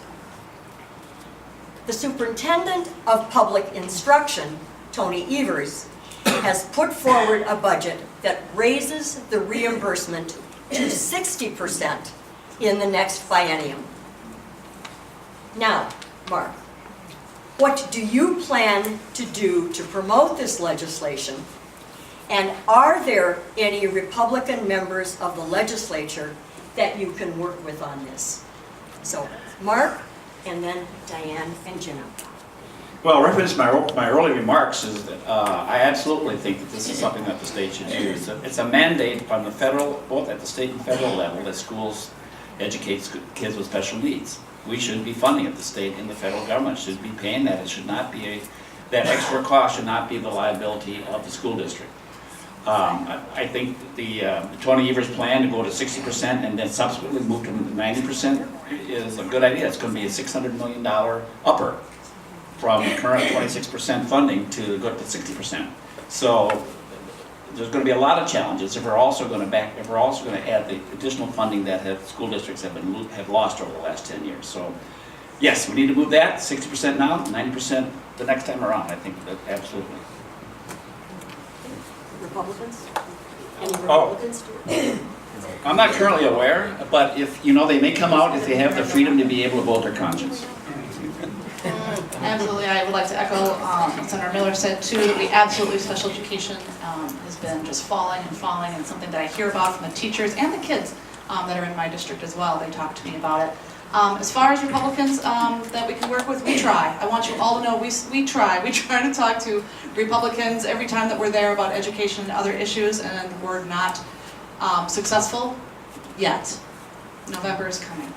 S2: The Superintendent of Public Instruction, Tony Evers, has put forward a budget that raises the reimbursement to 60% in the next biennium. Now, Mark, what do you plan to do to promote this legislation? And are there any Republican members of the legislature that you can work with on this? So, Mark, and then Diane and Jenna.
S7: Well, reference my early remarks is that I absolutely think that this is something that the state should do. It's a mandate from the federal, both at the state and federal level, that schools educate kids with special needs. We should be funding it. The state and the federal government should be paying that. It should not be that extra cost should not be the liability of the school district. I think the Tony Evers plan to go to 60% and then subsequently move to 90% is a good idea. It's going to be a $600 million upper from the current 26% funding to go to 60%. So there's going to be a lot of challenges if we're also going to add the additional funding that school districts have lost over the last 10 years. So yes, we need to move that 60% now, 90% the next time around. I think that absolutely.
S2: Republicans? Any Republicans?
S7: I'm not currently aware, but if they may come out if they have the freedom to be able to vote their conscience.
S8: Absolutely, I would like to echo what Senator Miller said too, that we absolutely, special education has been just falling and falling, and something that I hear about from the teachers and the kids that are in my district as well. They talk to me about it. As far as Republicans that we can work with, we try. I want you all to know we try. We try to talk to Republicans every time that we're there about education and other issues, and we're not successful yet. November is coming.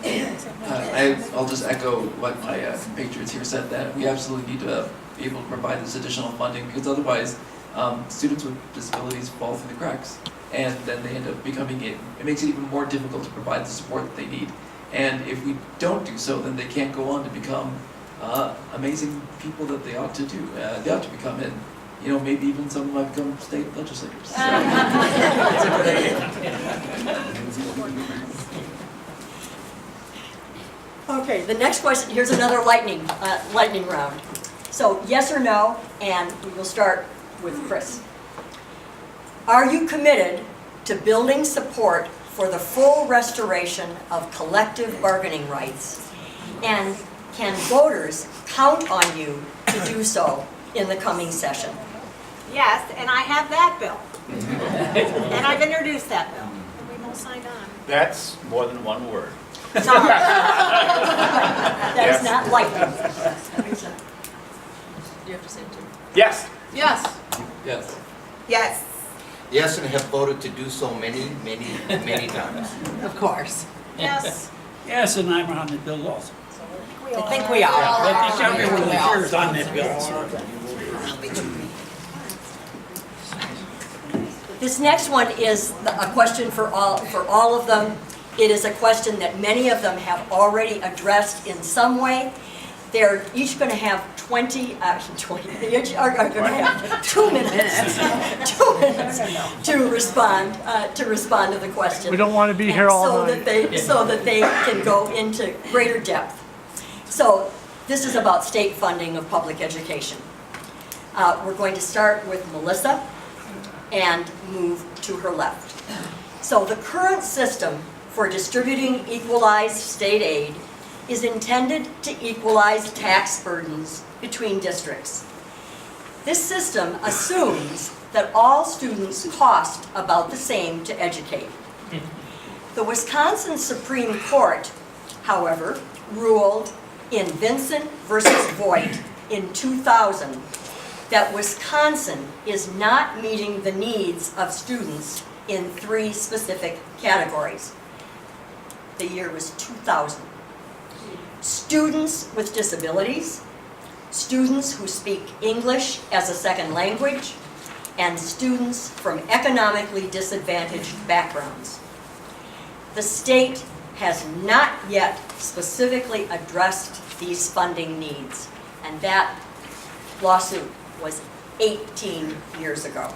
S9: I'll just echo what my compatriots here said, that we absolutely need to be able to provide this additional funding, because otherwise students with disabilities fall through the cracks, and then they end up becoming it makes it even more difficult to provide the support that they need. And if we don't do so, then they can't go on to become amazing people that they ought to do. They ought to become, and maybe even some of them might become state legislators. So, it's a good idea.
S2: Okay, the next question, here's another lightning round. So yes or no, and we will start with Chris. Are you committed to building support for the full restoration of collective bargaining rights? And can voters count on you to do so in the coming session?
S3: Yes, and I have that bill. And I've introduced that bill.
S4: We will sign on.
S12: That's more than one word.
S2: Sorry. That is not lightning.
S11: You have to say it too.
S12: Yes.
S8: Yes.
S9: Yes.
S10: Yes.
S1: Yes, and have voted to do so many times.
S3: Of course.
S4: Yes.
S5: Yes, and I'm on the bill also.
S4: We all
S3: I think we are.
S5: Let each everyone here is on that bill.
S2: This next one is a question for all of them. It is a question that many of them have already addressed in some way. They're each going to have 20, they each are going to have 2 minutes, 2 minutes to respond to the question.
S12: We don't want to be here all
S2: so
S12: night.
S2: so that they can go into greater depth. So this is about state funding of public education. We're going to start with Melissa and move to her left. So the current system for distributing equalized state aid is intended to equalize tax burdens between districts. This system assumes that all students cost about the same to educate. The Wisconsin Supreme Court, however, ruled in Vincent versus Voigt in 2000 that Wisconsin is not meeting the needs of students in 3 specific categories. The year was 2000. Students with disabilities, students who speak English as a second language, and students from economically disadvantaged backgrounds. The state has not yet specifically addressed these funding needs, and that lawsuit was 18 years ago.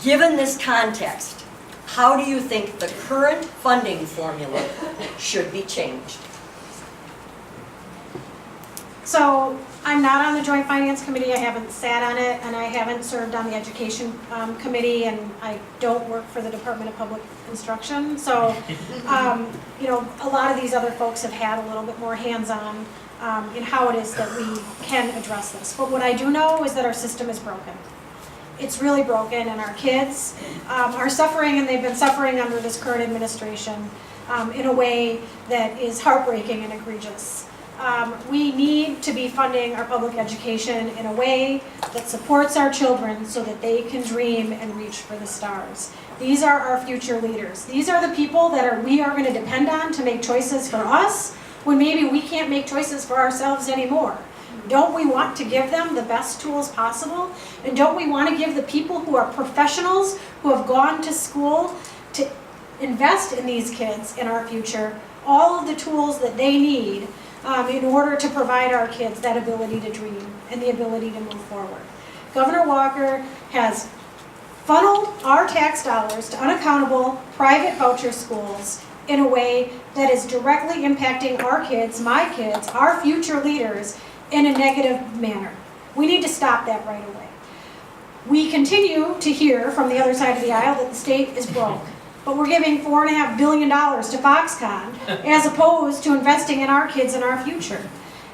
S2: Given this context, how do you think the current funding formula should be changed?
S4: So I'm not on the Joint Finance Committee, I haven't sat on it, and I haven't served on the Education Committee, and I don't work for the Department of Public Instruction. So, you know, a lot of these other folks have had a little bit more hands-on in how it is that we can address this. But what I do know is that our system is broken. It's really broken, and our kids are suffering, and they've been suffering under this current administration in a way that is heartbreaking and egregious. We need to be funding our public education in a way that supports our children so that they can dream and reach for the stars. These are our future leaders. These are the people that we are going to depend on to make choices for us when maybe we can't make choices for ourselves anymore. Don't we want to give them the best tools possible? And don't we want to give the people who are professionals, who have gone to school to invest in these kids in our future, all of the tools that they need in order to provide our kids that ability to dream and the ability to move forward. Governor Walker has funneled our tax dollars to unaccountable private voucher schools in a way that is directly impacting our kids, my kids, our future leaders in a negative manner. We need to stop that right away. We continue to hear from the other side of the aisle that the state is broke. But we're giving $4.5 billion to Foxconn as opposed to investing in our kids and our future.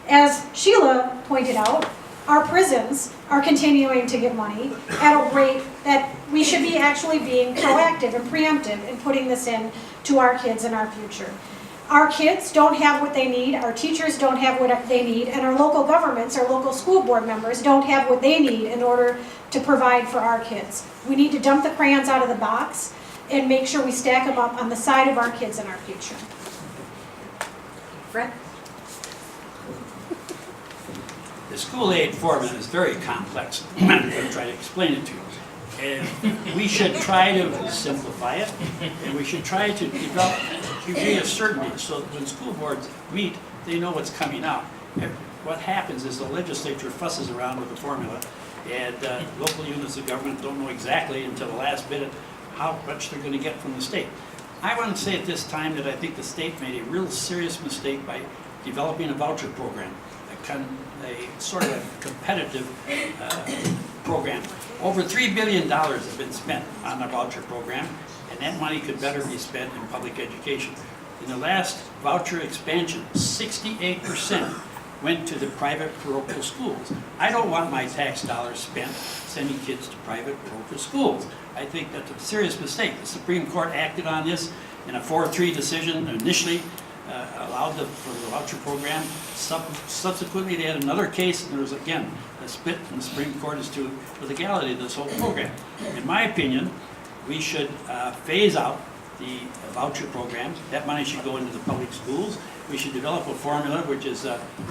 S4: As Sheila pointed out, our prisons are continuing to get money at a rate that we should be actually being proactive and preemptive in putting this in to our kids and our future. Our kids don't have what they need, our teachers don't have what they need, and our local governments, our local school board members don't have what they need in order to provide for our kids. We need to dump the crayons out of the box and make sure we stack them up on the side of our kids and our future.
S2: Fred?
S5: The school aid formula is very complex. I'm going to try to explain it to you. And we should try to simplify it, and we should try to develop a degree of certainty so that when school boards meet, they know what's coming out. And what happens is the legislature fusses around with the formula, and local units of government don't know exactly until the last minute how much they're going to get from the state. I want to say at this time that I think the state made a real serious mistake by developing a voucher program, a sort of a competitive program. Over $3 billion have been spent on the voucher program, and that money could better be spent in public education. In the last voucher expansion, 68% went to the private parochial schools. I don't want my tax dollars spent sending kids to private parochial schools. I think that's a serious mistake. The Supreme Court acted on this in a 4-3 decision, initially allowed for the voucher program. Subsequently, they had another case, and there was again a split in the Supreme Court as to the legality of this whole program. In my opinion, we should phase out the voucher program. That money should go into the public schools. We should develop a formula which is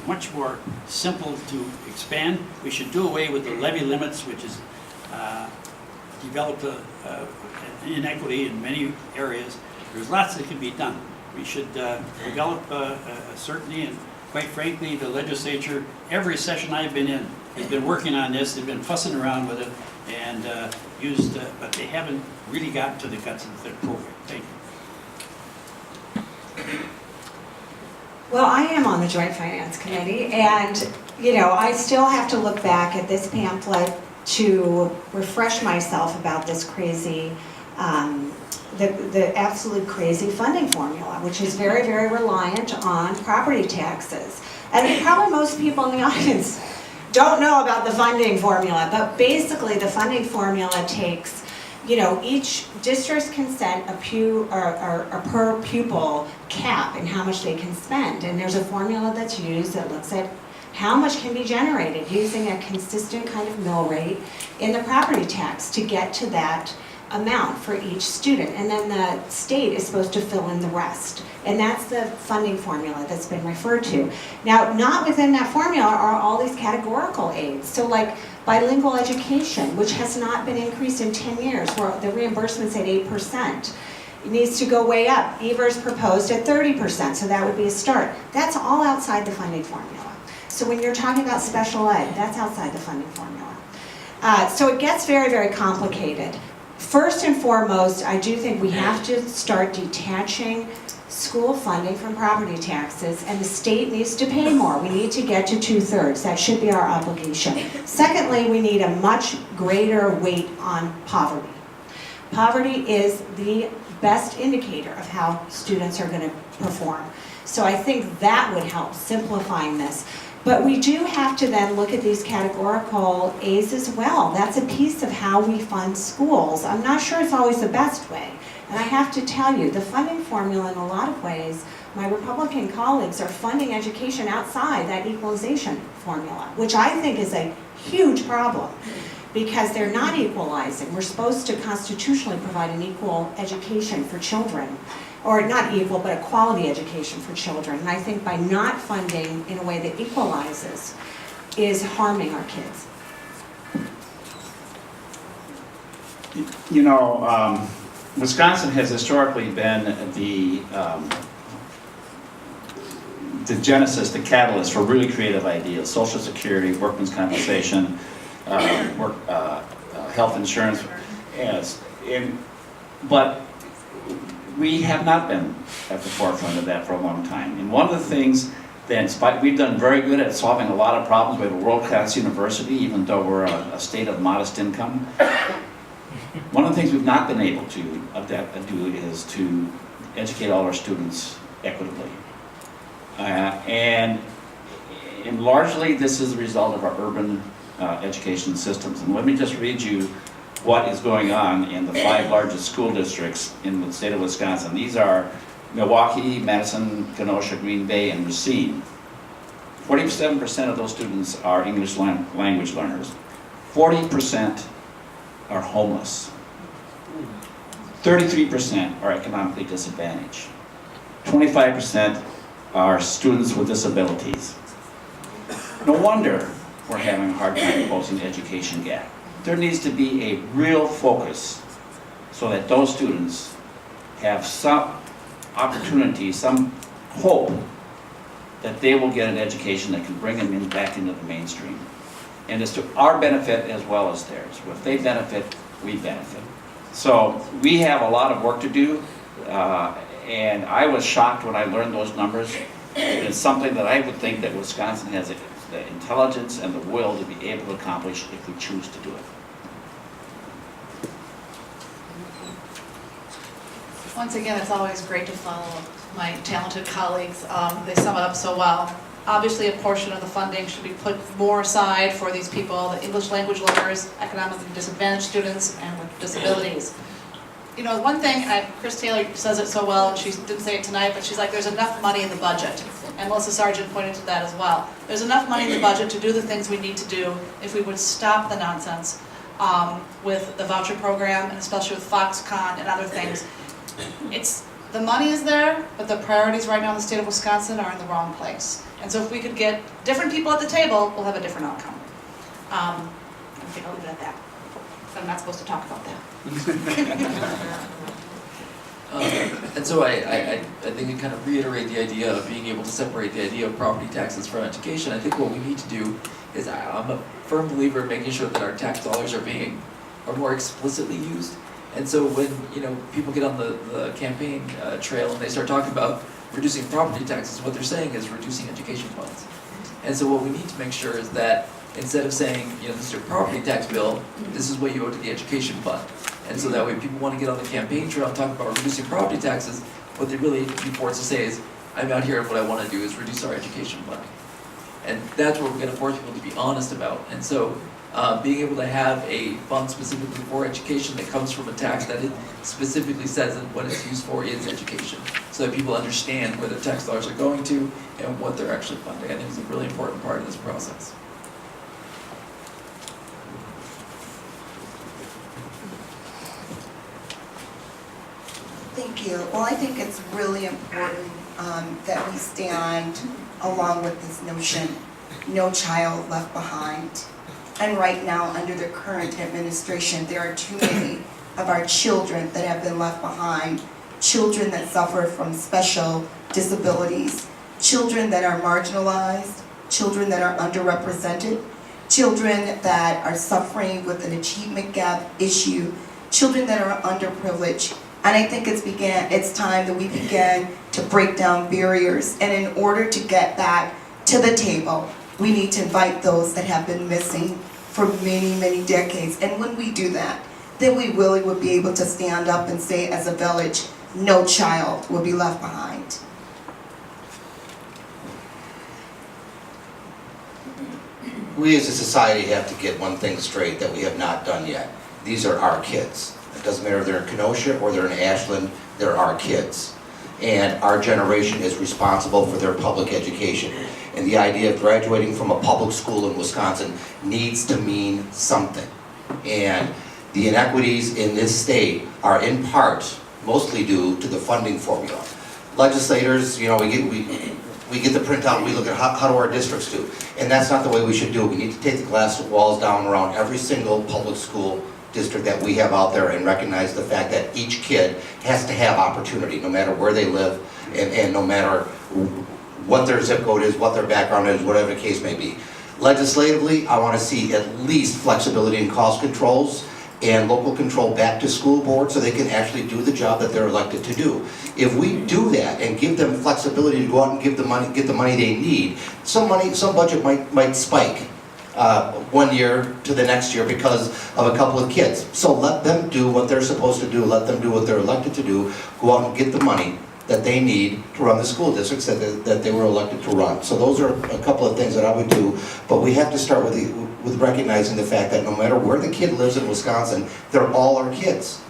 S5: much more simple to expand. We should do away with the levy limits, which is developed inequity in many areas. There's lots that can be done. We should develop a certainty, and quite frankly, the legislature, every session I've been in, has been working on this. They've been fussing around with it and but they haven't really gotten to the guts of their program. Thank you.
S6: Well, I am on the Joint Finance Committee, and, you know, I still have to look back at this pamphlet to refresh myself about this crazy, the absolute crazy funding formula, which is very, very reliant on property taxes. And probably most people in the audience don't know about the funding formula, but basically the funding formula takes you know, each district can set a per pupil cap in how much they can spend. And there's a formula that's used that looks at how much can be generated using a consistent kind of mill rate in the property tax to get to that amount for each student. And then the state is supposed to fill in the rest. And that's the funding formula that's been referred to. Now, not within that formula are all these categorical aids. So like bilingual education, which has not been increased in 10 years, where the reimbursement's at 8%. It needs to go way up. Ever's proposed at 30%, so that would be a start. That's all outside the funding formula. So when you're talking about special ed, that's outside the funding formula. So it gets very, very complicated. First and foremost, I do think we have to start detaching school funding from property taxes, and the state needs to pay more. We need to get to 2/3. That should be our obligation. Secondly, we need a much greater weight on poverty. Poverty is the best indicator of how students are going to perform. So I think that would help simplifying this. But we do have to then look at these categorical A's as well. That's a piece of how we fund schools. I'm not sure it's always the best way. And I have to tell you, the funding formula in a lot of ways, my Republican colleagues are funding education outside that equalization formula, which I think is a huge problem because they're not equalizing. We're supposed to constitutionally provide an equal education for children. Or not equal, but a quality education for children. And I think by not funding in a way that equalizes is harming our kids.
S7: You know, Wisconsin has historically been the genesis, the catalyst for really creative ideas. Social Security, workman's compensation, health insurance. But we have not been at the forefront of that for a long time. And one of the things that we've done very good at solving a lot of problems. We have a world-class university, even though we're a state of modest income. One of the things we've not been able to do is to educate all our students equitably. And largely this is a result of our urban education systems. And let me just read you what is going on in the 5 largest school districts in the state of Wisconsin. These are Milwaukee, Madison, Kenosha, Green Bay, and Racine. 47% of those students are English language learners. 40% are homeless. 33% are economically disadvantaged. 25% are students with disabilities. No wonder we're having a hard time closing the education gap. There needs to be a real focus so that those students have some opportunity, some hope that they will get an education that can bring them back into the mainstream. And it's to our benefit as well as theirs. If they benefit, we benefit. So we have a lot of work to do, and I was shocked when I learned those numbers. It's something that I would think that Wisconsin has the intelligence and the will to be able to accomplish if we choose to do it.
S8: Once again, it's always great to follow my talented colleagues. They sum it up so well. Obviously, a portion of the funding should be put more aside for these people, the English language learners, economically disadvantaged students, and with disabilities. You know, one thing, Chris Taylor says it so well, and she didn't say it tonight, but she's like, there's enough money in the budget. And Melissa Sargent pointed to that as well. There's enough money in the budget to do the things we need to do if we would stop the nonsense with the voucher program, and especially with Foxconn and other things. The money is there, but the priorities right now in the state of Wisconsin are in the wrong place. And so if we could get different people at the table, we'll have a different outcome. I think I'll leave it at that. I'm not supposed to talk about that.
S9: And so I think you kind of reiterate the idea of being able to separate the idea of property taxes from education. I think what we need to do is, I'm a firm believer in making sure that our tax dollars are more explicitly used. And so when people get on the campaign trail and they start talking about reducing property taxes, what they're saying is reducing education funds. And so what we need to make sure is that instead of saying, this is your property tax bill, this is what you owe to the education fund. And so that way people want to get on the campaign trail and talk about reducing property taxes, what they really need to be forced to say is, I'm out here and what I want to do is reduce our education fund. And that's what we're going to force people to be honest about. And so being able to have a fund specifically for education that comes from a tax that it specifically says that what it's used for is education, so that people understand where the tax dollars are going to and what they're actually funding. I think it's a really important part of this process.
S10: Thank you. Well, I think it's really important that we stand along with this notion, no child left behind. And right now, under the current administration, there are too many of our children that have been left behind, children that suffer from special disabilities, children that are marginalized, children that are underrepresented, children that are suffering with an achievement gap issue, children that are underprivileged. And I think it's time that we begin to break down barriers. And in order to get back to the table, we need to invite those that have been missing for many, many decades. And when we do that, then we really will be able to stand up and say as a village, no child will be left behind.
S1: We as a society have to get one thing straight that we have not done yet. These are our kids. It doesn't matter if they're in Kenosha or they're in Ashland, they're our kids. And our generation is responsible for their public education. And the idea of graduating from a public school in Wisconsin needs to mean something. And the inequities in this state are in part mostly due to the funding formula. Legislators, you know, we get the printout, we look at how do our districts do. And that's not the way we should do it. We need to take the glass walls down around every single public school district that we have out there and recognize the fact that each kid has to have opportunity, no matter where they live and no matter what their zip code is, what their background is, whatever the case may be. Legislatively, I want to see at least flexibility in cost controls and local control back to school boards so they can actually do the job that they're elected to do. If we do that and give them flexibility to go out and get the money they need, some budget might spike 1 year to the next year because of a couple of kids. So let them do what they're supposed to do, let them do what they're elected to do, go out and get the money that they need to run the school districts that they were elected to run. So those are a couple of things that I would do, but we have to start with recognizing the fact that no matter where the kid lives in Wisconsin, they're all our kids.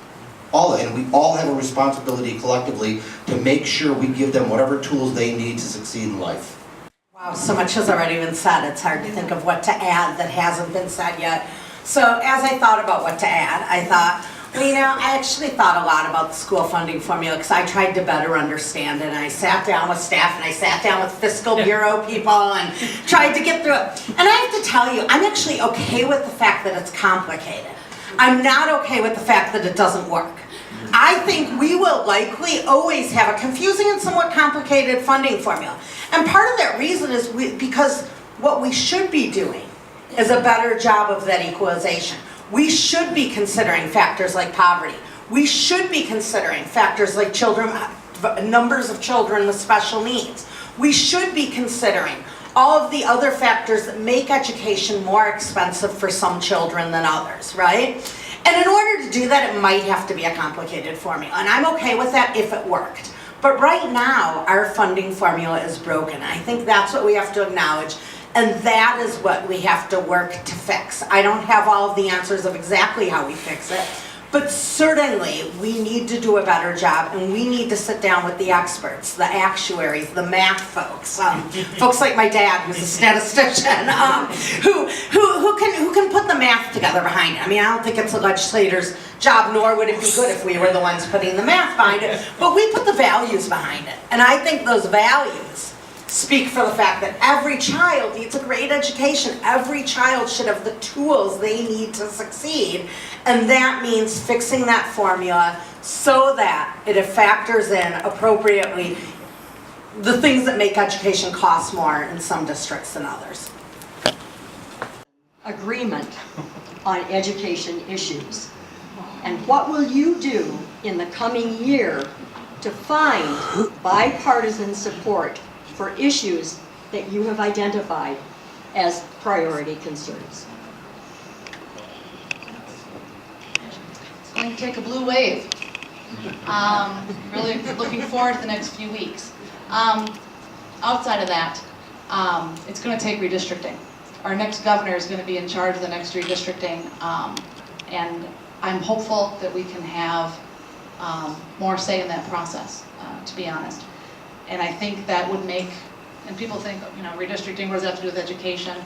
S1: And we all have a responsibility collectively to make sure we give them whatever tools they need to succeed in life.
S3: Wow, so much has already been said, it's hard to think of what to add that hasn't been said yet. So as I thought about what to add, I thought, well, you know, I actually thought a lot about the school funding formula because I tried to better understand it. And I sat down with staff and I sat down with fiscal bureau people and tried to get through it. And I have to tell you, I'm actually okay with the fact that it's complicated. I'm not okay with the fact that it doesn't work. I think we will likely always have a confusing and somewhat complicated funding formula. And part of that reason is because what we should be doing is a better job of that equalization. We should be considering factors like poverty. We should be considering factors like numbers of children with special needs. We should be considering all of the other factors that make education more expensive for some children than others, right? And in order to do that, it might have to be a complicated formula. And I'm okay with that if it worked. But right now, our funding formula is broken. I think that's what we have to acknowledge. And that is what we have to work to fix. I don't have all of the answers of exactly how we fix it, but certainly we need to do a better job and we need to sit down with the experts, the actuaries, the math folks, folks like my dad who's a statistician, who can put the math together behind it. I mean, I don't think it's a legislator's job, nor would it be good if we were the ones putting the math behind it, but we put the values behind it. And I think those values speak for the fact that every child needs a great education. Every child should have the tools they need to succeed. And that means fixing that formula so that it factors in appropriately the things that make education cost more in some districts than others.
S13: Agreement on education issues. And what will you do in the coming year to find bipartisan support for issues that you have identified as priority concerns?
S8: It's going to take a blue wave. Really looking forward to the next few weeks. Outside of that, it's going to take redistricting. our next governor is going to be in charge of the next redistricting, and I'm hopeful that we can have more say in that process, to be honest. And I think that would make, and people think, redistricting, what does that have to do with education?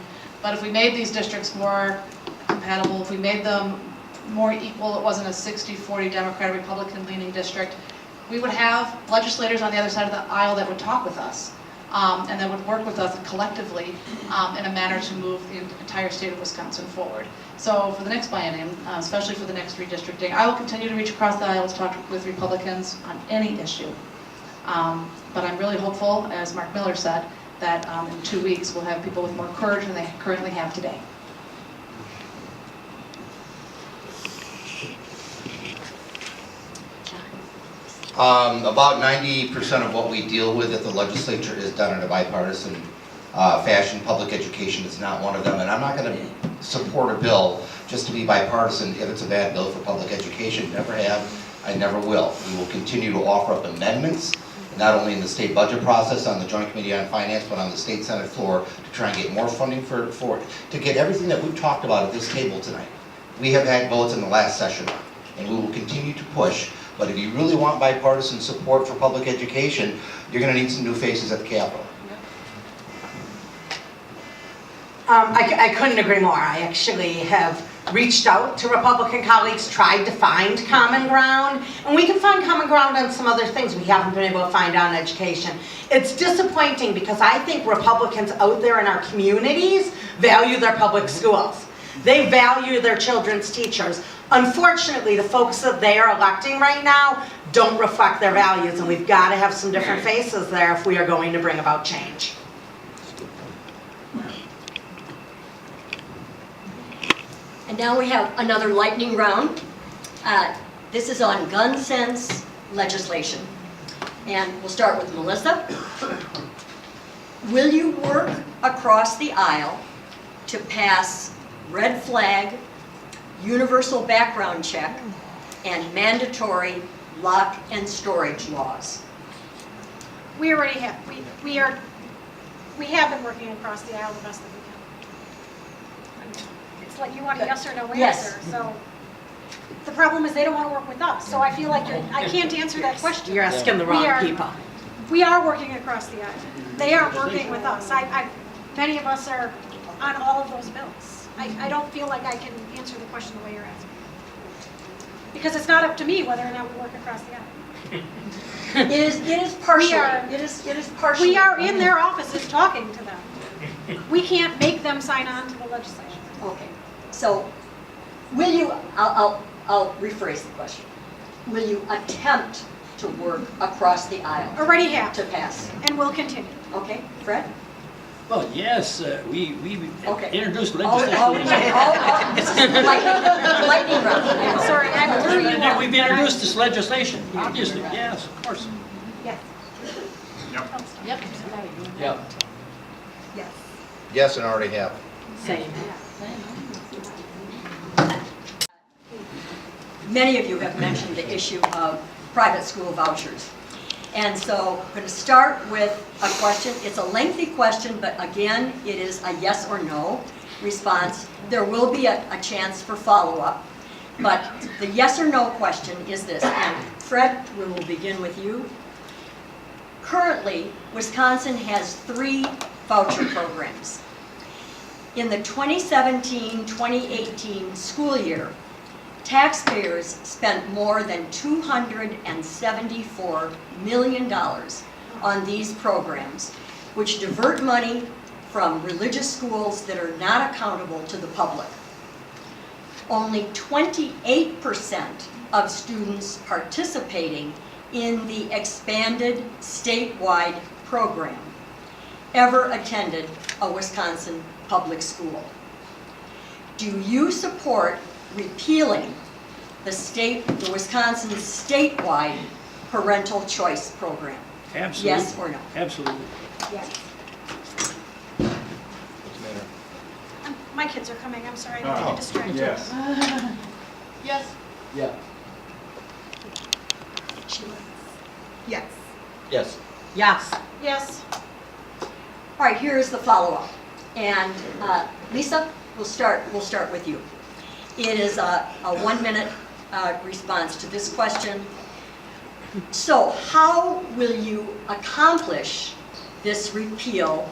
S8: But if we made these districts more compatible, if we made them more equal, it wasn't a 60-40 Democrat-Republican leaning district, we would have legislators on the other side of the aisle that would talk with us, and that would work with us collectively in a manner to move the entire state of Wisconsin forward. So for the next biennium, especially for the next redistricting, I will continue to reach across the aisle to talk with Republicans on any issue. But I'm really hopeful, as Mark Miller said, that in 2 weeks we'll have people with more courage than they currently have today.
S1: About 90% of what we deal with at the legislature is done in a bipartisan fashion. Public education is not one of them, and I'm not going to support a bill just to be bipartisan if it's a bad bill for public education. Never have, I never will. We will continue to offer up amendments, not only in the state budget process on the Joint Committee on Finance, but on the state Senate floor to try and get more funding for it, to get everything that we've talked about at this table tonight. We have had votes in the last session, and we will continue to push. But if you really want bipartisan support for public education, you're going to need some new faces at the Capitol.
S3: I couldn't agree more. I actually have reached out to Republican colleagues, tried to find common ground, and we can find common ground on some other things we haven't been able to find on education. It's disappointing because I think Republicans out there in our communities value their public schools. They value their children's teachers. Unfortunately, the folks that they are electing right now don't reflect their values, and we've got to have some different faces there if we are going to bring about change.
S2: And now we have another lightning round. This is on gun sense legislation. And we'll start with Melissa. Will you work across the aisle to pass red flag, universal background check, and mandatory lock and storage laws?
S4: We already have, we have been working across the aisle the best that we can. It's like you want a yes or no
S2: Yes.
S4: answer, so the problem is they don't want to work with us, so I feel like I can't answer that question.
S3: You're asking the wrong people.
S4: We are working across the aisle. They aren't working with us. Many of us are on all of those bills. I don't feel like I can answer the question the way you're asking. Because it's not up to me whether or not we work across the aisle.
S2: It is partially. It is partially.
S4: We are in their offices talking to them. We can't make them sign on to the legislation.
S2: Okay. So, will you? I'll rephrase the question. Will you attempt to work across the aisle?
S4: Already have.
S2: To pass.
S4: And will continue.
S2: Okay, Fred?
S5: Well, yes, we
S2: Okay.
S5: introduced
S2: Oh,
S5: legislation.
S2: this is lightning round.
S4: I'm sorry, I threw you off.
S5: We've introduced this legislation, obviously, yes, of course.
S4: Yes.
S8: Yep.
S9: Yeah.
S4: Yes.
S1: Yes, and already have.
S3: Same.
S2: Many of you have mentioned the issue of private school vouchers. And so I'm going to start with a question. It's a lengthy question, but again, it is a yes or no response. There will be a chance for follow-up. But the yes or no question is this. And Fred, we will begin with you. Currently, Wisconsin has 3 voucher programs. In the 2017-2018 school year, taxpayers spent more than $274 million on these programs, which divert money from religious schools that are not accountable to the public. Only 28% of students participating in the expanded statewide program ever attended a Wisconsin public school. Do you support repealing the Wisconsin statewide parental choice program?
S5: Absolutely.
S2: Yes or no?
S5: Absolutely.
S4: Yes. My kids are coming, I'm sorry, I didn't get distracted.
S12: Yes.
S8: Yes.
S9: Yeah.
S10: Yes.
S1: Yes.
S3: Yes.
S4: Yes.
S2: All right, here is the follow-up. And Lisa, we'll start with you. It is a 1-minute response to this question. So how will you accomplish this repeal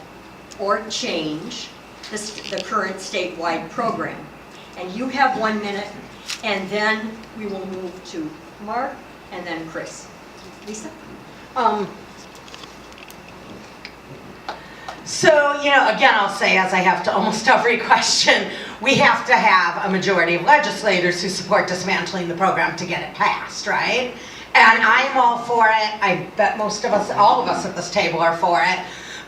S2: or change the current statewide program? And you have 1 minute, and then we will move to Mark and then Chris. Lisa?
S3: So, again, I'll say, as I have to almost every question, we have to have a majority of legislators who support dismantling the program to get it passed, right? And I'm all for it. I bet most of us, all of us at this table are for it.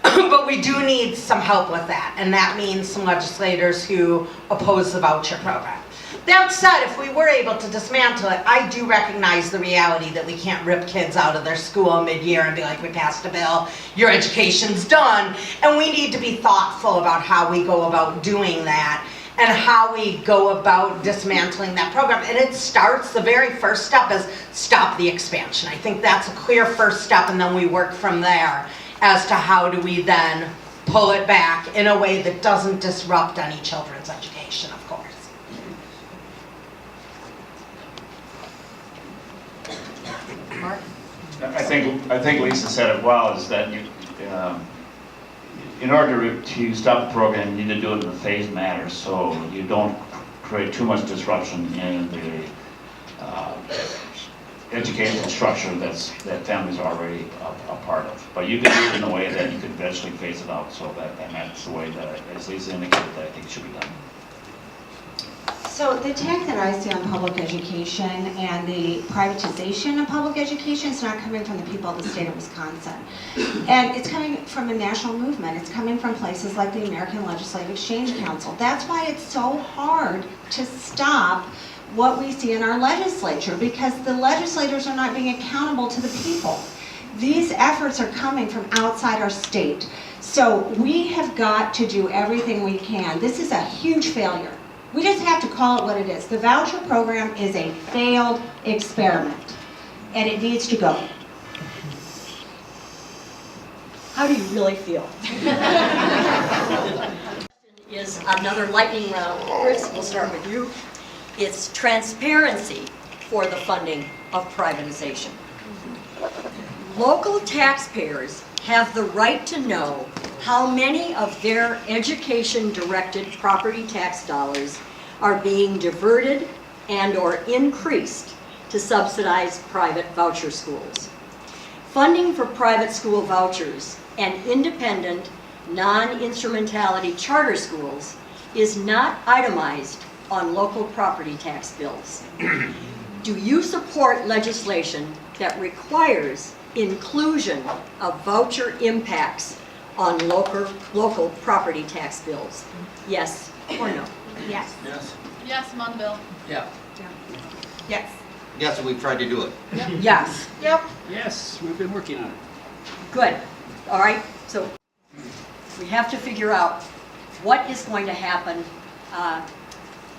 S3: But we do need some help with that, and that means some legislators who oppose the voucher program. That said, if we were able to dismantle it, I do recognize the reality that we can't rip kids out of their school mid-year and be like, we passed a bill, your education's done, and we need to be thoughtful about how we go about doing that and how we go about dismantling that program. And it starts, the very first step is stop the expansion. I think that's a clear first step, and then we work from there as to how do we then pull it back in a way that doesn't disrupt any children's education, of course.
S2: Mark?
S7: I think Lisa said it well, is that you, in order to stop the program, you need to do it in a phased manner, so you don't create too much disruption in the educational structure that families are already a part of. But you can do it in a way that you can eventually phase it out, so and that's the way that, as Lisa indicated, that I think it should be done.
S6: So the attack that I see on public education and the privatization of public education is not coming from the people of the state of Wisconsin. And it's coming from a national movement. It's coming from places like the American Legislative Exchange Council. That's why it's so hard to stop what we see in our legislature, because the legislators are not being accountable to the people. These efforts are coming from outside our state. So we have got to do everything we can. This is a huge failure. We just have to call it what it is. The voucher program is a failed experiment, and it needs to go.
S2: How do you really feel? Is another lightning round. Chris, we'll start with you. It's transparency for the funding of privatization. Local taxpayers have the right to know how many of their education-directed property tax dollars are being diverted and/or increased to subsidize private voucher schools. Funding for private school vouchers and independent, non-instrumentality charter schools is not itemized on local property tax bills. Do you support legislation that requires inclusion of voucher impacts on local property tax bills? Yes or no?
S6: Yes.
S12: Yes.
S8: Yes, I'm on the bill.
S9: Yeah.
S3: Yes.
S1: Yes, we've tried to do it.
S3: Yes. Yep.
S5: Yes, we've been working on it.
S2: Good. All right, so we have to figure out what is going to happen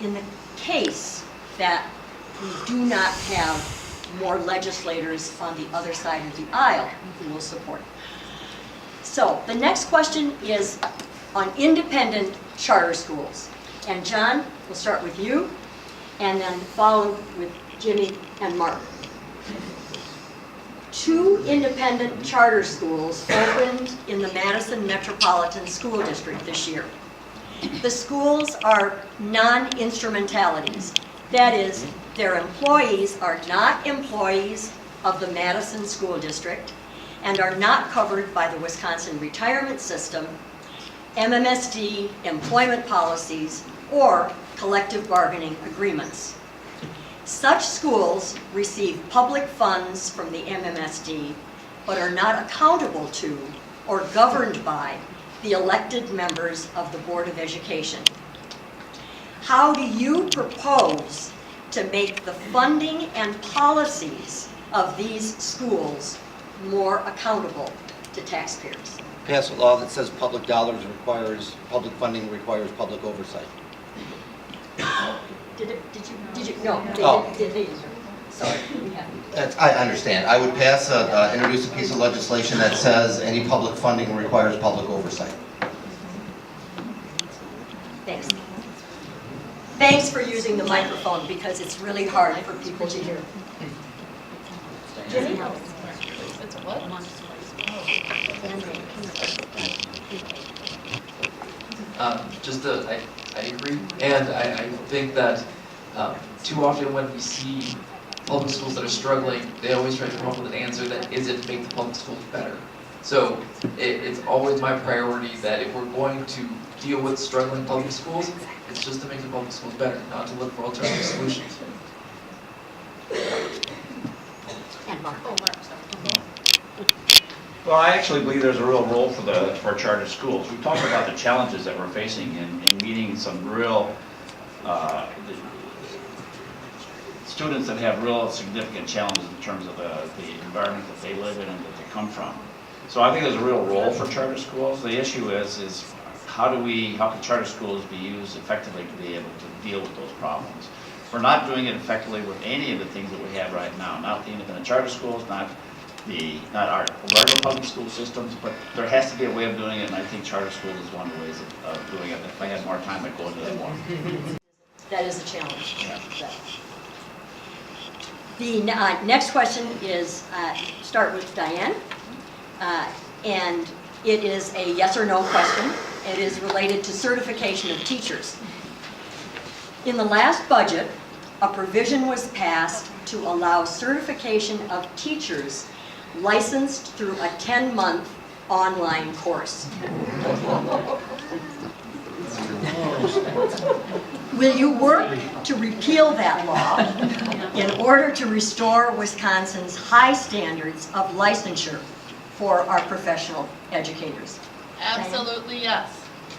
S2: in the case that we do not have more legislators on the other side of the aisle who will support it. So the next question is on independent charter schools. And John, we'll start with you, and then follow with Jimmy and Mark. 2 independent charter schools opened in the Madison Metropolitan School District this year. The schools are non-instrumentalities. That is, their employees are not employees of the Madison School District and are not covered by the Wisconsin retirement system, MMSD employment policies, or collective bargaining agreements. Such schools receive public funds from the MMSD, but are not accountable to or governed by the elected members of the Board of Education. How do you propose to make the funding and policies of these schools more accountable to taxpayers?
S1: Pass a law that says public dollars requires, public funding requires public oversight.
S2: Did you, no, they, sorry.
S1: I understand. I would pass introduce a piece of legislation that says any public funding requires public oversight.
S2: Thanks for using the microphone because it's really hard for people to hear. Jenny?
S9: I agree, and I think that too often when we see public schools that are struggling, they always try to come up with an answer that isn't make the public schools better. So it's always my priority that if we're going to deal with struggling public schools, it's just to make the public schools better, not to look for alternative solutions.
S2: And Mark.
S7: Well, I actually believe there's a real role for charter schools. We talked about the challenges that we're facing in meeting some real students that have real significant challenges in terms of the environment that they live in and that they come from. So I think there's a real role for charter schools. The issue is how can charter schools be used effectively to be able to deal with those problems? We're not doing it effectively with any of the things that we have right now, not the independent charter schools, not our regular public school systems, but there has to be a way of doing it, and I think charter schools is one of the ways of doing it. If I had more time, I'd go into that more.
S2: That is a challenge.
S7: Yeah.
S2: The next question is, start with Diane, and it is a yes or no question. It is related to certification of teachers. In the last budget, a provision was passed to allow certification of teachers licensed through a 10-month online course. Will you work to repeal that law in order to restore Wisconsin's high standards of licensure for our professional educators?
S11: Absolutely yes.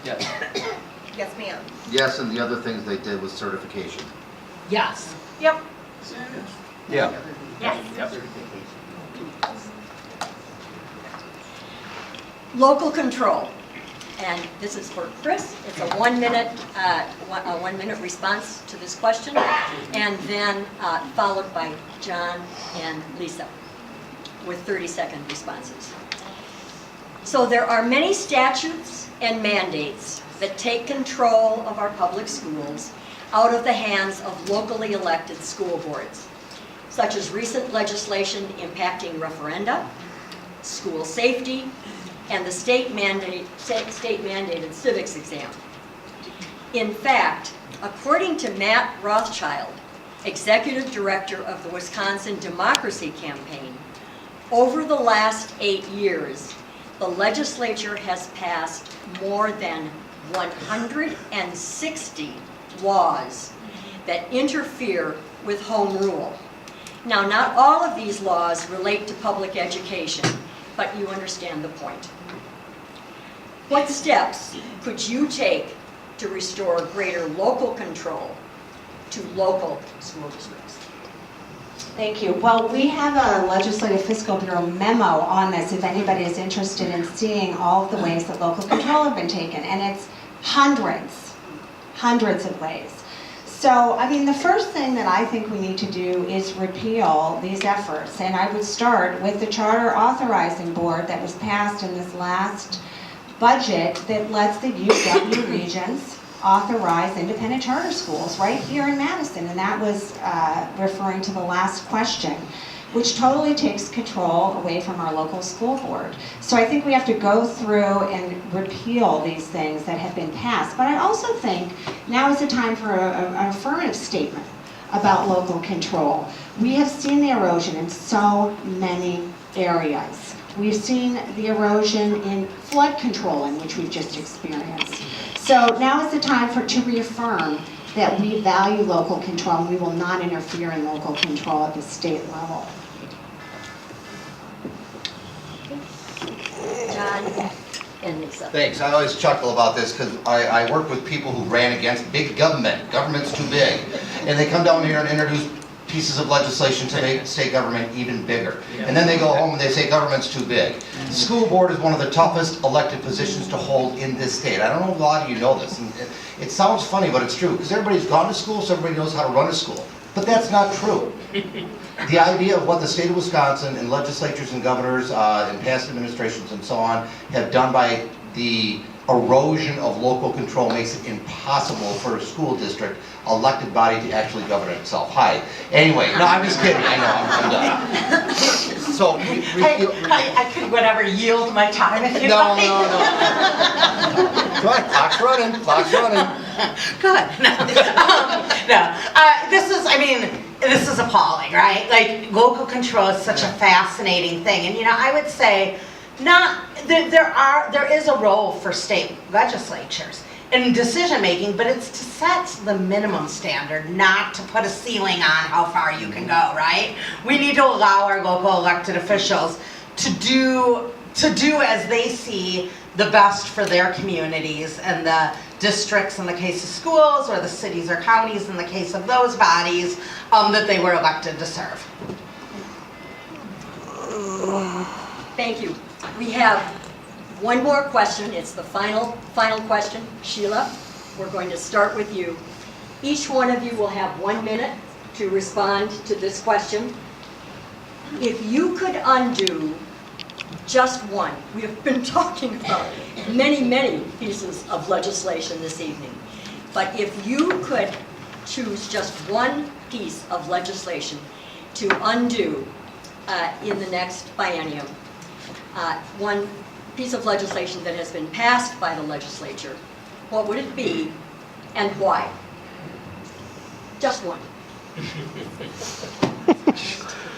S10: Yes, ma'am.
S1: Yes, and the other things they did was certification.
S2: Yes.
S4: Yep.
S1: Yeah.
S2: Yes. Local control, and this is for Chris. It's a 1 minute response to this question, and then followed by John and Lisa with 30-second responses. So there are many statutes and mandates that take control of our public schools out of the hands of locally elected school boards, such as recent legislation impacting referenda, school safety, and the state-mandated civics exam. In fact, according to Matt Rothschild, Executive Director of the Wisconsin Democracy Campaign, over the last 8 years, the legislature has passed more than 160 laws that interfere with home rule. Now, not all of these laws relate to public education, but you understand the point. What steps could you take to restore greater local control to local school districts?
S6: Thank you. Well, we have a Legislative Fiscal Bureau memo on this if anybody is interested in seeing all of the ways that local control have been taken, and it's hundreds of ways. So, I mean, the first thing that I think we need to do is repeal these efforts, and I would start with the Charter Authorizing Board that was passed in this last budget that lets the UW regions authorize independent charter schools right here in Madison, and that was referring to the last question, which totally takes control away from our local school board. So I think we have to go through and repeal these things that have been passed. But I also think now is the time for an affirmative statement about local control. We have seen the erosion in so many areas. We've seen the erosion in flood controlling, which we've just experienced. So now is the time to reaffirm that we value local control and we will not interfere in local control at the state level.
S2: John and Lisa.
S1: Thanks. I always chuckle about this because I work with people who ran against big government. Government's too big. And they come down here and introduce pieces of legislation to make state government even bigger. And then they go home and they say government's too big. The school board is one of the toughest elected positions to hold in this state. I don't know if a lot of you know this. And it sounds funny, but it's true. Because everybody's gone to school, so everybody knows how to run a school. But that's not true. The idea of what the state of Wisconsin and legislatures and governors and past administrations and so on have done by the erosion of local control makes it impossible for a school district elected body to actually govern itself. Hi. Anyway, no, I'm just kidding. I know, I'm done. So,
S3: I could whatever yield my time if you
S1: no,
S3: like.
S1: no, no. Come on, clock's running, clock's running.
S3: Good. This is appalling, right? Like, local control is such a fascinating thing. And, I would say, there is a role for state legislatures in decision-making, but it's to set the minimum standard, not to put a ceiling on how far you can go, right? We need to allow our local elected officials to do as they see the best for their communities and the districts in the case of schools, or the cities or counties in the case of those bodies that they were elected to serve.
S2: Thank you. We have one more question. It's the final question. Sheila, we're going to start with you. Each one of you will have 1 minute to respond to this question. If you could undo just one, we have been talking about many pieces of legislation this evening, but if you could choose just one piece of legislation to undo in the next biennium, one piece of legislation that has been passed by the legislature, what would it be and why? Just one.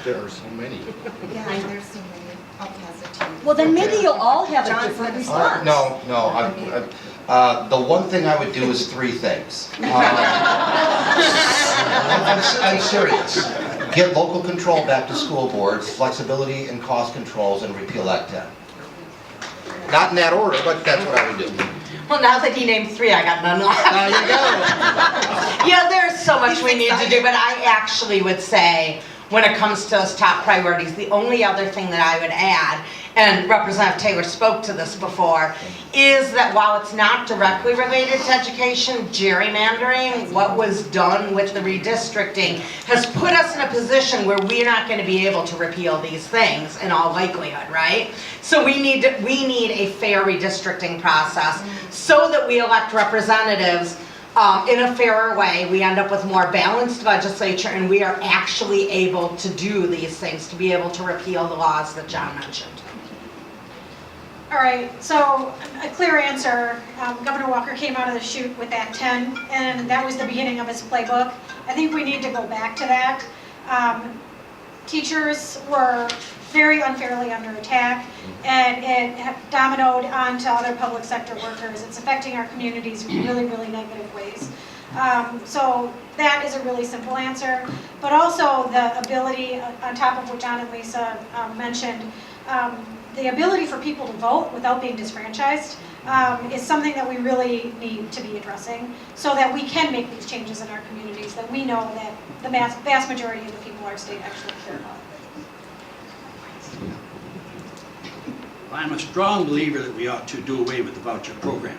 S1: There are so many.
S10: Yeah, there's so many. I'll pass it to you.
S2: Well, then maybe you'll all have a different response.
S1: No, the one thing I would do is 3 things. I'm serious. Get local control back to school boards, flexibility and cost controls, and repeal Act 10. Not in that order, but that's what I would do.
S3: Well, now that he named 3, I got none left.
S1: There you go.
S3: There's so much we need to do, but I actually would say, when it comes to those top priorities, the only other thing that I would add, and Representative Taylor spoke to this before, is that while it's not directly related to education, gerrymandering, what was done with the redistricting, has put us in a position where we're not going to be able to repeal these things in all likelihood, right? So we need a fair redistricting process so that we elect representatives in a fairer way. We end up with more balanced legislature, and we are actually able to do these things, to be able to repeal the laws that John mentioned.
S4: All right, so a clear answer. Governor Walker came out of the chute with Act 10, and that was the beginning of his playbook. I think we need to go back to that. Teachers were very unfairly under attack, and it dominoed onto other public sector workers. It's affecting our communities in really negative ways. So that is a really simple answer, but also the ability, on top of what John and Lisa mentioned, the ability for people to vote without being disfranchised is something that we really need to be addressing, so that we can make these changes in our communities that we know that the vast majority of the people in our state actually care about.
S5: I'm a strong believer that we ought to do away with the voucher program.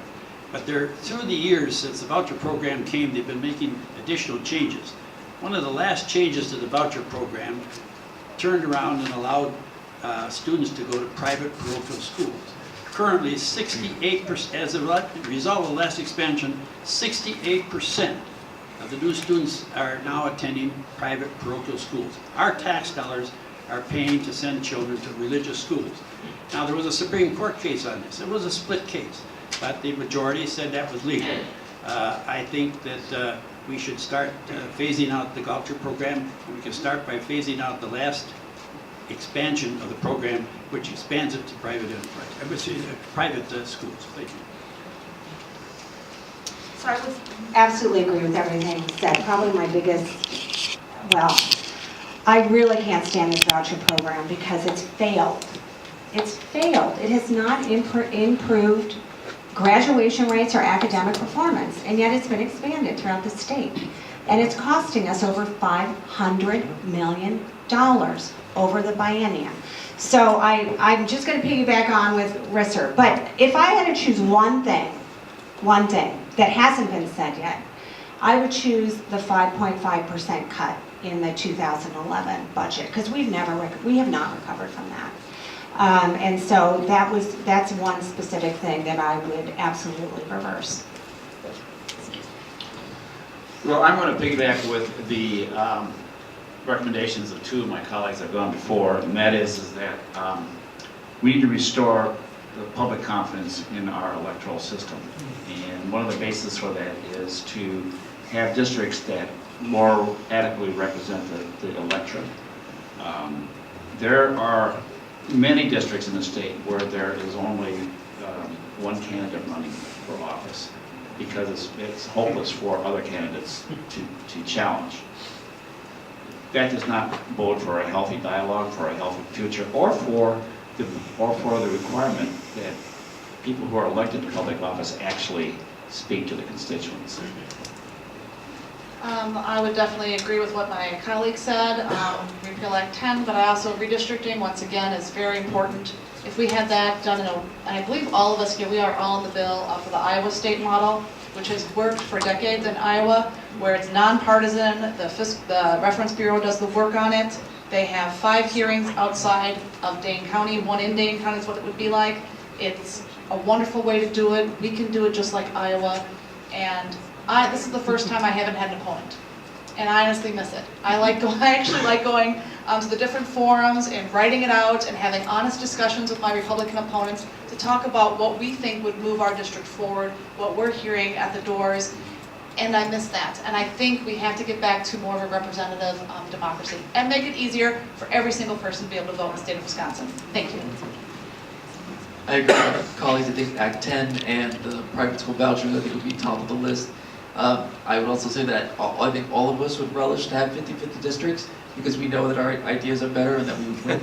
S5: But through the years since the voucher program came, they've been making additional changes. One of the last changes to the voucher program turned around and allowed students to go to private parochial schools. Currently, 68%, as a result of the last expansion, 68% of the new students are now attending private parochial schools. Our tax dollars are paying to send children to religious schools. Now, there was a Supreme Court case on this. It was a split case, but the majority said that was legal. I think that we should start phasing out the voucher program. We can start by phasing out the last expansion of the program, which expands it to private schools. Thank you.
S6: So I would absolutely agree with everything said. Probably my biggest, I really can't stand this voucher program because it's failed. It's failed. It has not improved graduation rates or academic performance, and yet it's been expanded throughout the state. And it's costing us over $500 million over the biennium. So I'm just going to piggyback on with Risser. But if I had to choose one thing that hasn't been said yet, I would choose the 5.5% cut in the 2011 budget, because we have not recovered from that. And so that's one specific thing that I would absolutely reverse.
S7: Well, I'm going to piggyback with the recommendations of two of my colleagues that have gone before, and that is that we need to restore the public confidence in our electoral system. And one of the bases for that is to have districts that more adequately represent the electorate. There are many districts in the state where there is only one candidate running for office because it's hopeless for other candidates to challenge. That does not bode for a healthy dialogue, for a healthy future, or for the requirement that people who are elected to public office actually speak to the constituents.
S8: I would definitely agree with what my colleague said, repeal Act 10, but I also, redistricting, once again, is very important. If we had that done and I believe all of us here, we are all in the bill for the Iowa state model, which has worked for decades in Iowa, where it's nonpartisan, the Reference Bureau does the work on it. They have 5 hearings outside of Dane County, 1 in Dane County is what it would be like. It's a wonderful way to do it. We can do it just like Iowa. And this is the first time I haven't had an opponent. And I honestly miss it. I actually like going to the different forums and writing it out and having honest discussions with my Republican opponents to talk about what we think would move our district forward, what we're hearing at the doors. And I miss that. And I think we have to get back to more of a representative democracy and make it easier for every single person to be able to vote in the state of Wisconsin. Thank you.
S9: I agree with colleagues. I think Act 10 and the private school vouchers, I think, would be top of the list. I would also say that I think all of us would relish to have 50-50 districts because we know that our ideas are better and that we would win.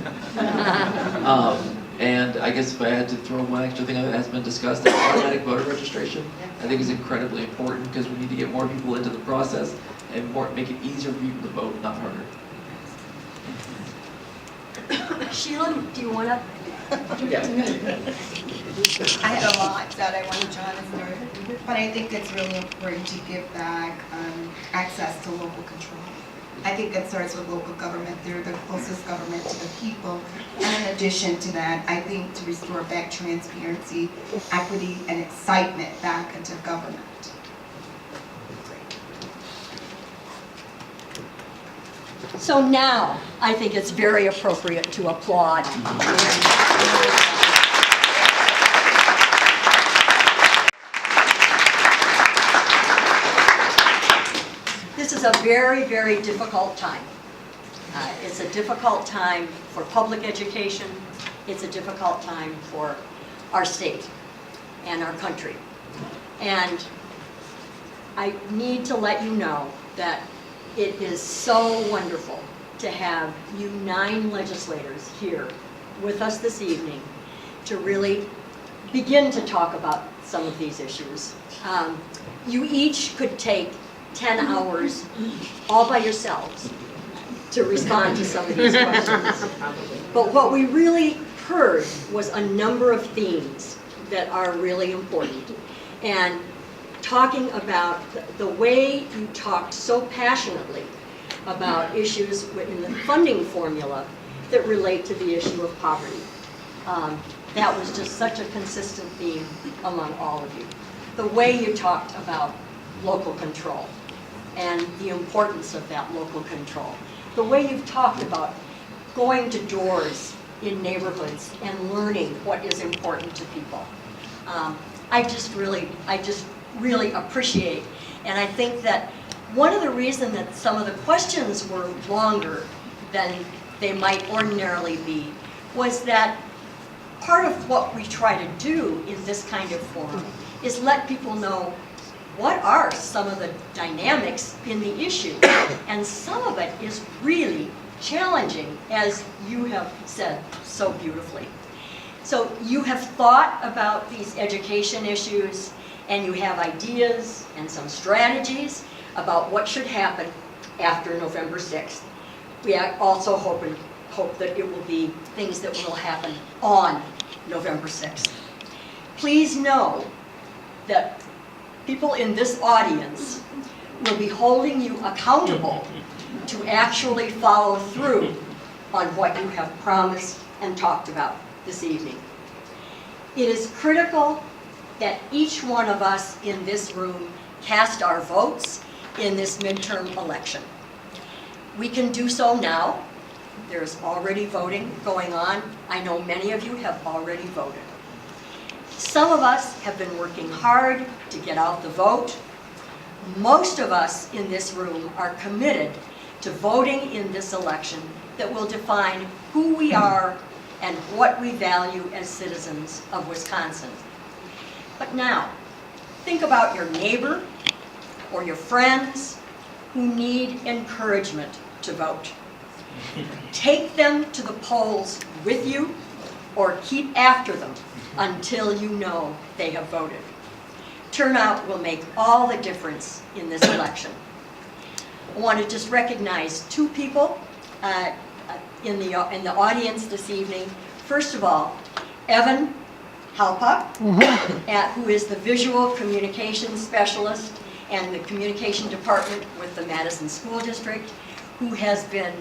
S9: And I guess if I had to throw one extra thing that has been discussed, automatic voter registration, I think is incredibly important because we need to get more people into the process and make it easier for people to vote, not harder.
S2: Sheila, do you want to?
S10: I had a lot that I wanted John to start, but I think it's really important to give back access to local control. I think that starts with local government. They're the closest government to the people. And in addition to that, I think to restore back transparency, equity, and excitement back into government.
S2: So now, I think it's very appropriate to applaud. This is a very, very difficult time. It's a difficult time for public education. It's a difficult time for our state and our country. And I need to let you know that it is so wonderful to have you 9 legislators here with us this evening to really begin to talk about some of these issues. You each could take 10 hours all by yourselves to respond to some of these questions. But what we really heard was a number of themes that are really important. And talking about the way you talked so passionately about issues in the funding formula that relate to the issue of poverty. That was just such a consistent theme among all of you. The way you talked about local control and the importance of that local control. The way you've talked about going to doors in neighborhoods and learning what is important to people. I just really appreciate, and I think that one of the reasons that some of the questions were longer than they might ordinarily be was that part of what we try to do in this kind of forum is let people know what are some of the dynamics in the issue. And some of it is really challenging, as you have said so beautifully. So you have thought about these education issues, and you have ideas and some strategies about what should happen after November 6th. We also hope that it will be things that will happen on November 6th. Please know that people in this audience will be holding you accountable to actually follow through on what you have promised and talked about.
S13: this evening. It is critical that each one of us in this room cast our votes in this midterm election. We can do so now. There's already voting going on. I know many of you have already voted. Some of us have been working hard to get out the vote. Most of us in this room are committed to voting in this election that will define who we are and what we value as citizens of Wisconsin. But now, think about your neighbor or your friends who need encouragement to vote. Take them to the polls with you or keep after them until you know they have voted. Turnout will make all the difference in this election. I want to just recognize two people in the audience this evening. First of all, Evan Halpa, who is the visual communications specialist and the communication department with the Madison School District, who has been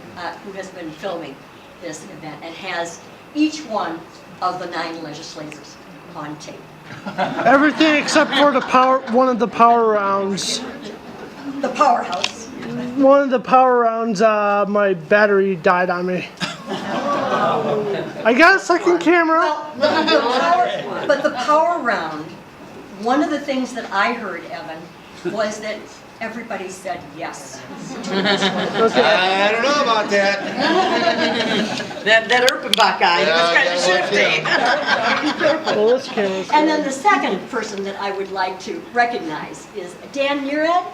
S13: filming this event and has each one of the 9 legislators on tape.
S12: Everything except for one of the power rounds.
S13: The powerhouse.
S12: One of the power rounds, my battery died on me. I got a second camera.
S13: But the power round, one of the things that I heard, Evan, was that everybody said yes.
S1: I don't know about that.
S3: That Erpenbach guy, he was kind of shifty.
S12: Well, this camera's
S13: And then the second person that I would like to recognize is Dan Nearad.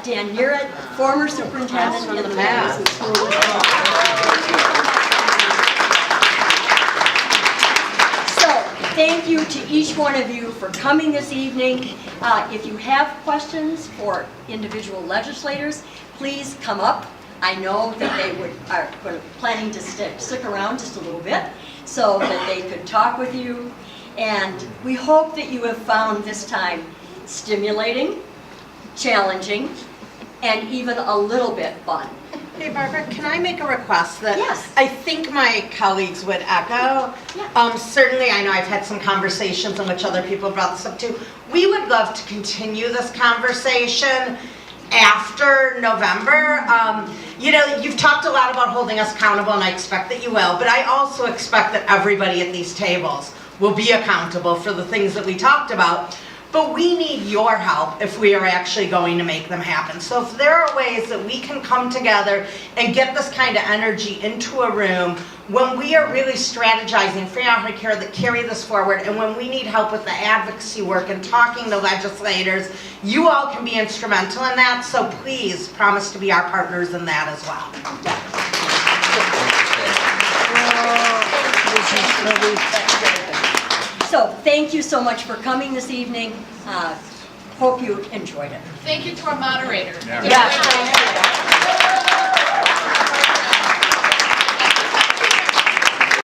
S13: Dan Nearad, former superintendent in the Madison School District. Thank you to each one of you for coming this evening. If you have questions for individual legislators, please come up. I know that they are planning to stick around just a little bit so that they could talk with you. And we hope that you have found this time stimulating, challenging, and even a little bit fun.
S3: Hey Barbara, can I make a request that
S13: Yes.
S3: I think my colleagues would echo?
S13: Yeah.
S3: Certainly, I know I've had some conversations in which other people brought this up too. We would love to continue this conversation after November. You've talked a lot about holding us accountable, and I expect that you will, but I also expect that everybody at these tables will be accountable for the things that we talked about. But we need your help if we are actually going to make them happen. So if there are ways that we can come together and get this kind of energy into a room when we are really strategizing, figuring out how to carry this forward, and when we need help with the advocacy work and talking to legislators, you all can be instrumental in that. So please promise to be our partners in that as well.
S13: So thank you so much for coming this evening. Hope you enjoyed it.
S11: Thank you to our moderator.
S13: Yeah, thank you.